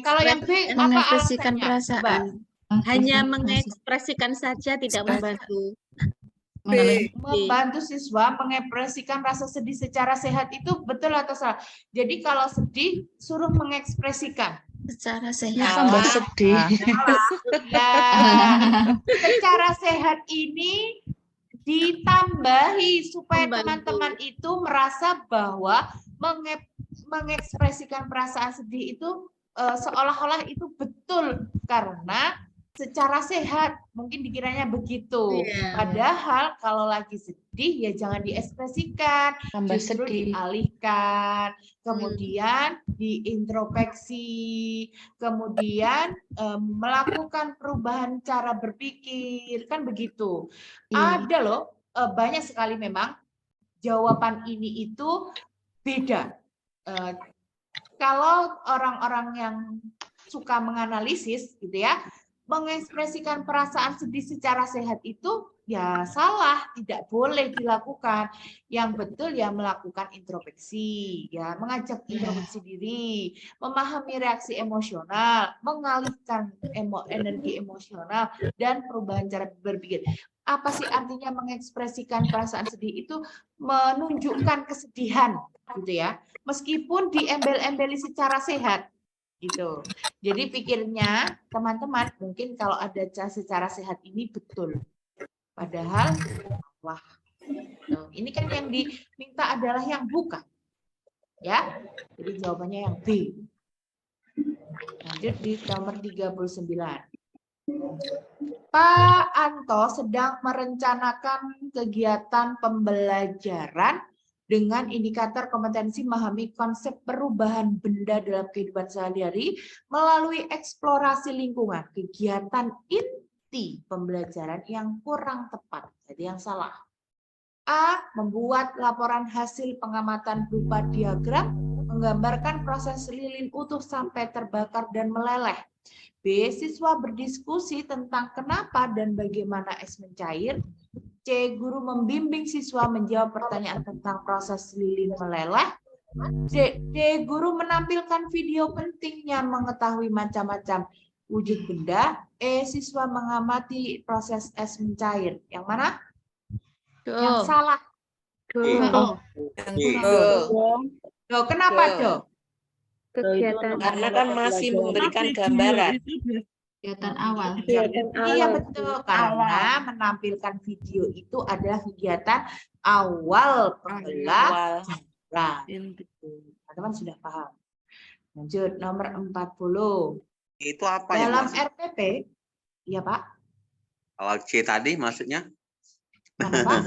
Kalau yang B, apa Mengekspresikan alasannya? perasaan. Coba. Hanya mengekspresikan saja, tidak membantu. B. Membantu siswa mengekspresikan rasa sedih secara sehat itu betul atau salah? Jadi kalau sedih, suruh mengekspresikan. Secara sehat. Tambah sedih. Ya, secara sehat ini ditambahi supaya Membantu. teman-teman itu merasa bahwa mengekspresikan perasaan sedih itu seolah-olah itu betul karena secara sehat, mungkin dikiranya begitu. Iya. Padahal kalau lagi sedih ya jangan diekspresikan, Tambah justru sedih. dialihkan, kemudian diintrospeksi, kemudian melakukan perubahan cara berpikir, kan begitu. Ada loh, banyak sekali memang jawaban ini itu beda. Kalau orang-orang yang suka menganalisis gitu ya, mengekspresikan perasaan sedih secara sehat itu ya salah, tidak boleh dilakukan. Yang betul ya melakukan introspeksi, ya mengajak introspeksi diri, memahami reaksi emosional, mengalihkan energi emosional dan perubahan cara berpikir. Apa sih artinya mengekspresikan perasaan sedih itu? Menunjukkan kesedihan, gitu ya. Meskipun diembel-embeli secara sehat. Gitu. Jadi pikirnya teman-teman mungkin kalau ada secara sehat ini betul. Padahal wah. Ini kan yang diminta adalah yang bukan. Ya. Jadi jawabannya yang B. Lanjut di nomor 39. Pak Anto sedang merencanakan kegiatan pembelajaran dengan indikator kompetensi memahami konsep perubahan benda dalam kehidupan sehari-hari melalui eksplorasi lingkungan, kegiatan inti pembelajaran yang kurang tepat, jadi yang salah. A. Membuat laporan hasil pengamatan berupa diagram, menggambarkan proses lilin utuh sampai terbakar dan meleleh. B. Siswa berdiskusi tentang kenapa dan bagaimana es mencair. C. Guru membimbing siswa menjawab pertanyaan tentang proses lilin meleleh. D. Guru menampilkan video pentingnya mengetahui macam-macam wujud benda. E. Siswa mengamati proses es mencair. Yang mana? Yang salah. Loh, kenapa, Do? Kegiatan Karena kan masih memberikan gambaran. Kegiatan awal. Iya betul, karena menampilkan video itu adalah kegiatan awal Awal. pembelajaran. Teman-teman sudah paham. Lanjut nomor 40. Itu apa yang Dalam maksud? RPP, iya Pak. Kalau C tadi maksudnya? Mana, Pak?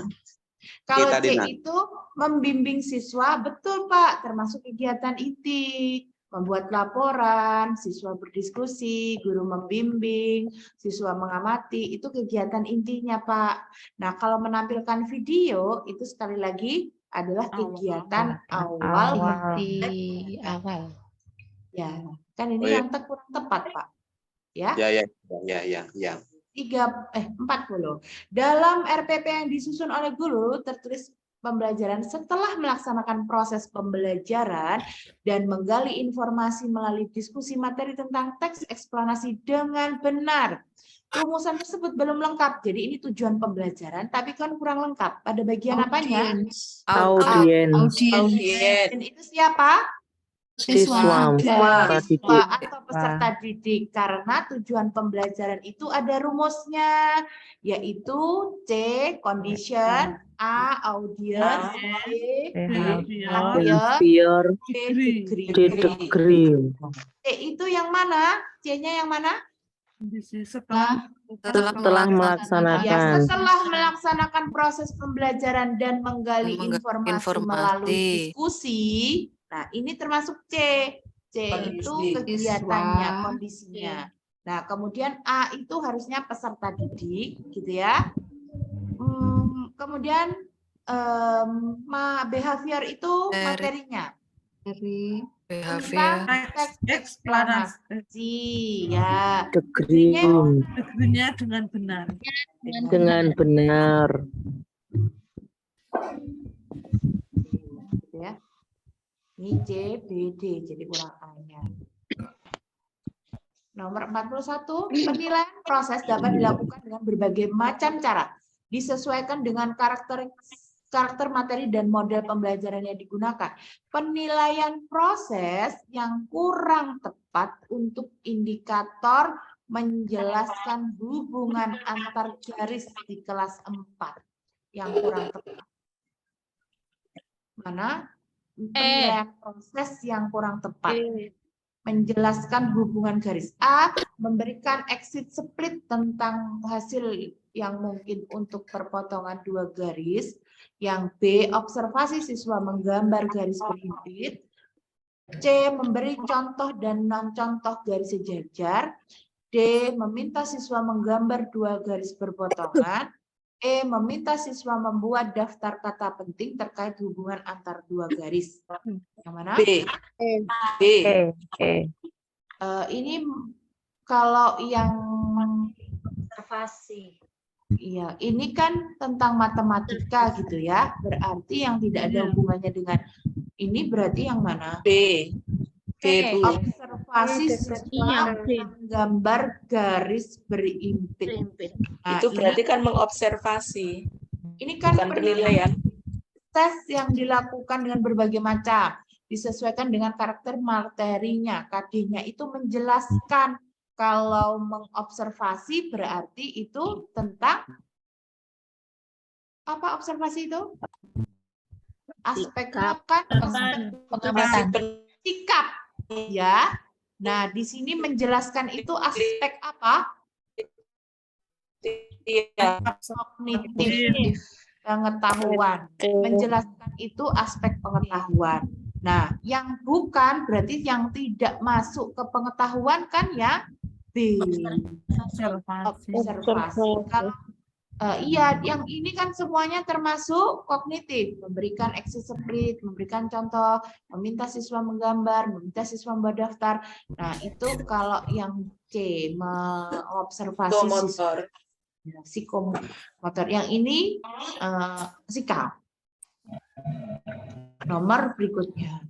Kalau C tadi, Nak. itu membimbing siswa, betul Pak, termasuk kegiatan inti. Membuat laporan, siswa berdiskusi, guru membimbing, siswa mengamati, itu kegiatan intinya Pak. Nah, kalau menampilkan video, itu sekali lagi adalah kegiatan awal. Inti awal. Ya, kan ini Oh, iya. yang kurang tepat Pak. Ya, Ya. 40. Dalam RPP yang disusun oleh guru tertulis pembelajaran setelah melaksanakan proses pembelajaran dan menggali informasi melalui diskusi materi tentang teks eksplanasi dengan benar. Rumusan tersebut belum lengkap, jadi ini tujuan pembelajaran, tapi kan kurang lengkap. Pada bagian apanya? Audiens. Dan itu siapa? Siswa. Siswa atau peserta didik, karena tujuan pembelajaran itu ada rumusnya, yaitu C. Condition, A. Audience, B. Behavior, C. Degree. C itu yang mana? C-nya yang mana? Setelah Setelah Ya, melaksanakan. setelah melaksanakan proses pembelajaran dan menggali informasi melalui diskusi. Nah, ini termasuk C. C itu kegiatannya, kondisinya. Nah, kemudian A itu harusnya peserta didik, gitu ya. Kemudian behavior itu materinya. Tentang teks eksplanasi, ya. negerinya dengan benar. Dengan benar. Gitu ya. Ini C, B, D, jadi kurang A-nya. Nomor 41, penilaian proses dapat dilakukan dengan berbagai macam cara, disesuaikan dengan karakter materi dan model pembelajaran yang digunakan. Penilaian proses yang kurang tepat untuk indikator menjelaskan hubungan antar garis di kelas 4 yang kurang tepat. Mana? Penilaian proses yang kurang tepat. Menjelaskan hubungan garis. A, memberikan exit split tentang hasil yang mungkin untuk perpotongan 2 garis. Yang B, observasi siswa menggambar garis berhimpit. C, memberi contoh dan non-contoh garis sejajar. D, meminta siswa menggambar 2 garis berpotongan. E, meminta siswa membuat daftar kata penting terkait hubungan antar 2 garis. Yang mana? B. B. Ini kalau yang Observasi. iya, ini kan tentang matematika gitu ya. Berarti yang tidak ada hubungannya dengan ini berarti yang mana? B. B, Bu. Observasi siswa menggambar garis berimpit. Nah, Itu berarti kan mengobservasi, ini kan bukan penilaian. tes yang dilakukan dengan berbagai macam, disesuaikan dengan karakter materinya. KD-nya itu menjelaskan. Kalau mengobservasi berarti itu tentang apa observasi itu? Aspeknya kan sikap, ya. Nah, di sini menjelaskan itu aspek apa? Kognitif, pengetahuan. Menjelaskan itu aspek pengetahuan. Nah, yang bukan berarti yang tidak masuk ke pengetahuan kan ya B. Observasi. Kalau iya, yang ini kan semuanya termasuk kognitif, memberikan exit split, memberikan contoh, meminta siswa menggambar, meminta siswa membuat daftar. Nah, itu kalau yang C, mengobservasi siswa. Psikomotor. Yang ini sikap. Nomor berikutnya.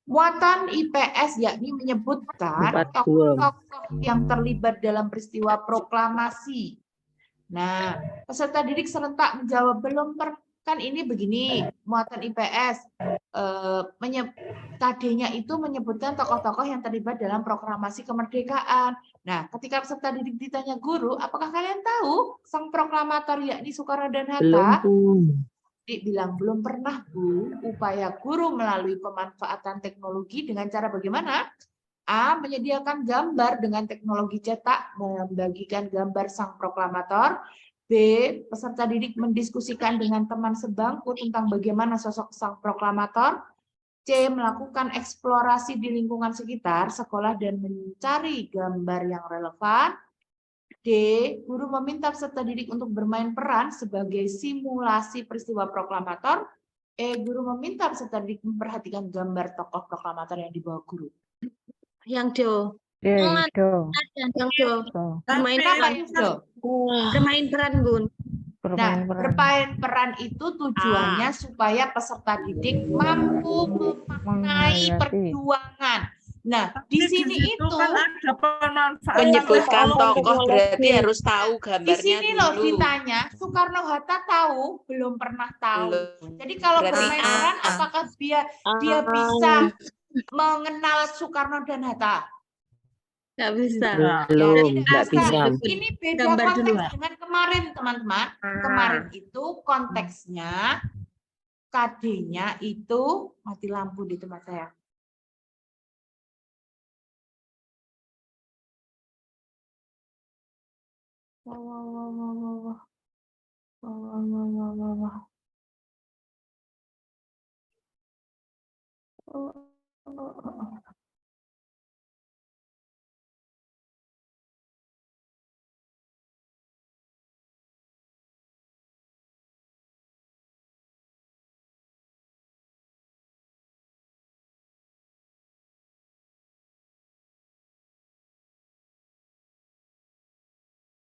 Muatan IPS yakni menyebutkan tokoh-tokoh yang terlibat dalam peristiwa proklamasi. Nah, peserta didik serentak menjawab belum kan ini begini, muatan IPS KD-nya itu menyebutkan tokoh-tokoh yang terlibat dalam proklamasi kemerdekaan. Nah, ketika peserta didik ditanya guru, apakah kalian tahu sang proklamator yakni Soekarno dan Hatta? Bilang belum pernah, Bu. Upaya guru melalui pemanfaatan teknologi dengan cara bagaimana? A, menyediakan gambar dengan teknologi cetak, membagikan gambar sang proklamator. B, peserta didik mendiskusikan dengan teman sebangku tentang bagaimana sosok sang proklamator. C, melakukan eksplorasi di lingkungan sekitar sekolah dan mencari gambar yang relevan. D, guru meminta peserta didik untuk bermain peran sebagai simulasi peristiwa proklamator. E, guru meminta peserta didik memperhatikan gambar tokoh proklamator yang dibawa guru. Yang D. Do. Yang do. Bermain Kenapa peran. ya, Do? Bermain peran, Bun. Nah, bermain peran itu tujuannya supaya peserta didik mampu memaknai perjuangan. Nah, di Tapi sini situ itu kan ada pemanfaatan Menyebutkan yang tokoh berarti harus tahu di gambarnya sini loh dulu. ditanya, Soekarno-Hatta tahu, belum pernah tahu. Belum. Jadi kalau Berarti bermain peran, apakah dia bisa mengenal Soekarno dan Hatta? Nggak bisa. Belum, tidak nggak bisa. Ini beda Gambar dulu, konteks dengan kemarin, teman-teman. Kemarin itu konteksnya KD-nya itu mati lampu di tempat saya.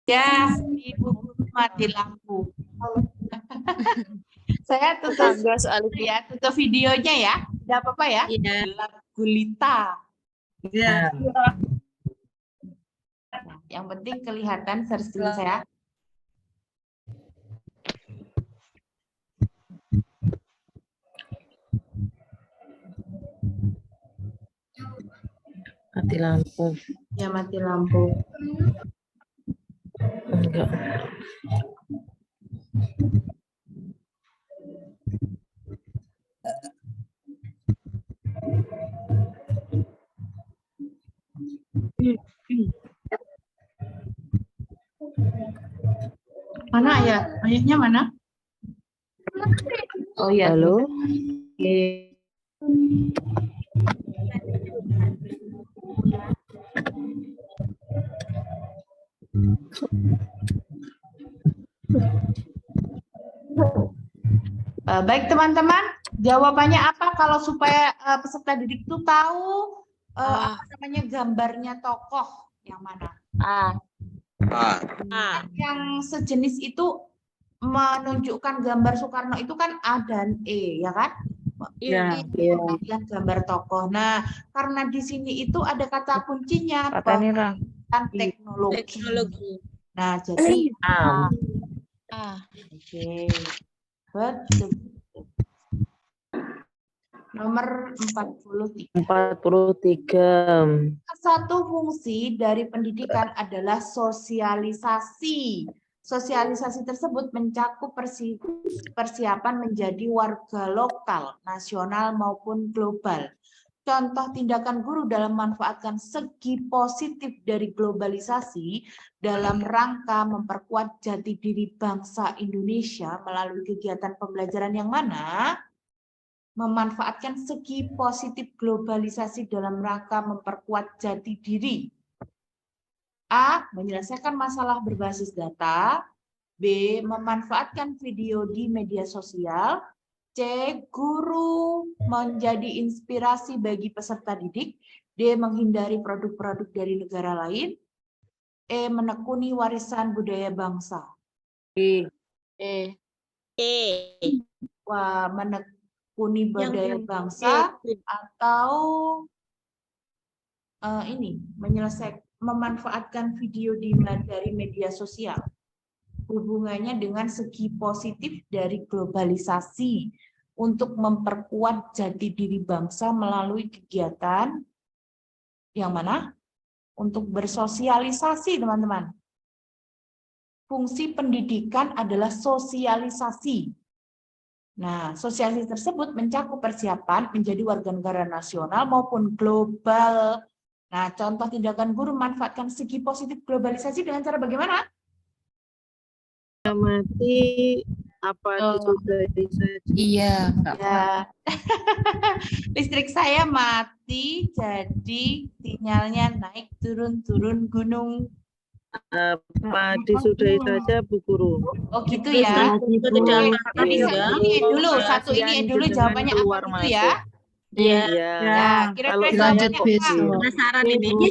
Ya, ibu guru mati lampu. Saya tutup ya, tutup videonya ya. Tidak apa-apa ya. Iya. Gelap gulita. ya. Yang penting kelihatan share screen saya. Mati lampu. Ya, mati lampu. Enggak. Mana ayah? Ayahnya mana? Oh ya. Halo. Oke. Baik teman-teman, jawabannya apa kalau supaya peserta didik itu tahu apa namanya gambarnya tokoh yang mana? Yang sejenis itu menunjukkan gambar Soekarno itu kan A dan E, ya kan? Ya. Kemudian gambar tokoh. Nah, karena di sini itu ada kata kuncinya teknologi. Nah, jadi Oke. Betul. Nomor 43. 43. Satu fungsi dari pendidikan adalah sosialisasi. Sosialisasi tersebut mencakup persiapan menjadi warga lokal, nasional maupun global. Contoh tindakan guru dalam memanfaatkan segi positif dari globalisasi dalam rangka memperkuat jati diri bangsa Indonesia melalui kegiatan pembelajaran yang mana memanfaatkan segi positif globalisasi dalam rangka memperkuat jati diri. A. Menyelesaikan masalah berbasis data. B. Memanfaatkan video di media sosial. C. Guru menjadi inspirasi bagi peserta didik. D. Menghindari produk-produk dari negara lain. E. Menekuni warisan budaya bangsa. Wah, menekuni budaya bangsa atau ini memanfaatkan video dari media sosial. Hubungannya dengan segi positif dari globalisasi untuk memperkuat jati diri bangsa melalui kegiatan yang mana? Untuk bersosialisasi, teman-teman. Fungsi pendidikan adalah sosialisasi. Nah, sosialisasi tersebut mencakup persiapan menjadi warga negara nasional maupun global. Nah, contoh tindakan guru memanfaatkan segi positif globalisasi dengan cara bagaimana? Mati apa disudahi saja. Iya, enggak Ya. Listrik saya mati, jadi sinyalnya naik turun gunung. Apa disudahi saja Bu Guru. Oh gitu ya. Itu tidak Tapi ini dulu, satu ini dulu jawabannya keluar apa gitu ya? Iya. Ya. Ya, kira-kira Kalau jawabannya lanjut besok. apa? Penasaran ini.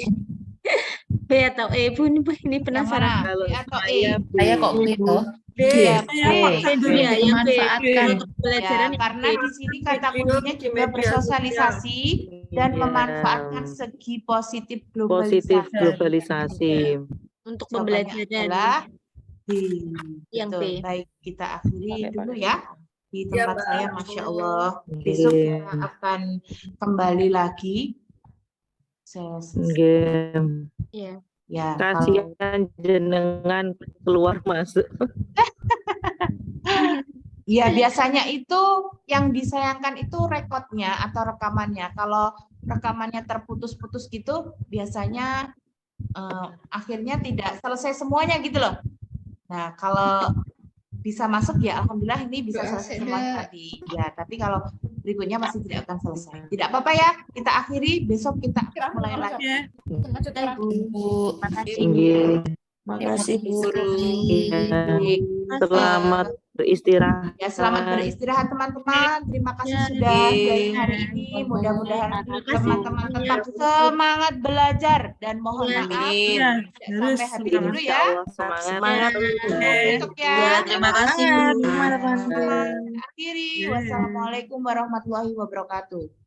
B atau E, Bu? Ini Yang penasaran. mana? Kalau B atau E? saya Saya kok B. gitu. B. Iya, B. B dulu ya, yang B. Dimanfaatkan. Untuk pelajaran Ya, yang karena B. di sini kata Video kuncinya di juga media bersosialisasi dan Iya. memanfaatkan segi positif Positif globalisasi. globalisasi. Untuk Jawabannya pembelajaran adalah B. yang Betul. B. Baik, kita akhiri dulu ya di Ya, tempat Mbak. saya, Masya Allah. Besok Iya. kita akan kembali lagi. Sesi. Iya. Iya. Ya, kalau Kasihan jenengan keluar masuk. ya biasanya itu yang disayangkan itu rekodnya atau rekamannya. Kalau rekamannya terputus-putus gitu, biasanya akhirnya tidak selesai semuanya gitu loh. Nah, kalau bisa masuk ya alhamdulillah ini bisa selesai semua tadi. Ya, tapi kalau berikutnya masih tidak akan selesai. Tidak apa-apa ya, kita akhiri, besok kita mulai lagi. Bu. Iya. Makasih guru. Iya. Selamat beristirahat. Ya, selamat beristirahat teman-teman. Terima kasih sudah join hari ini. Mudah-mudahan teman-teman tetap semangat belajar dan mohon maaf Amin. tidak sampai habis dulu ya. Semangat. Besok ya. Ya, terima kasih. Kita akhiri. Wassalamualaikum warahmatullahi wabarakatuh.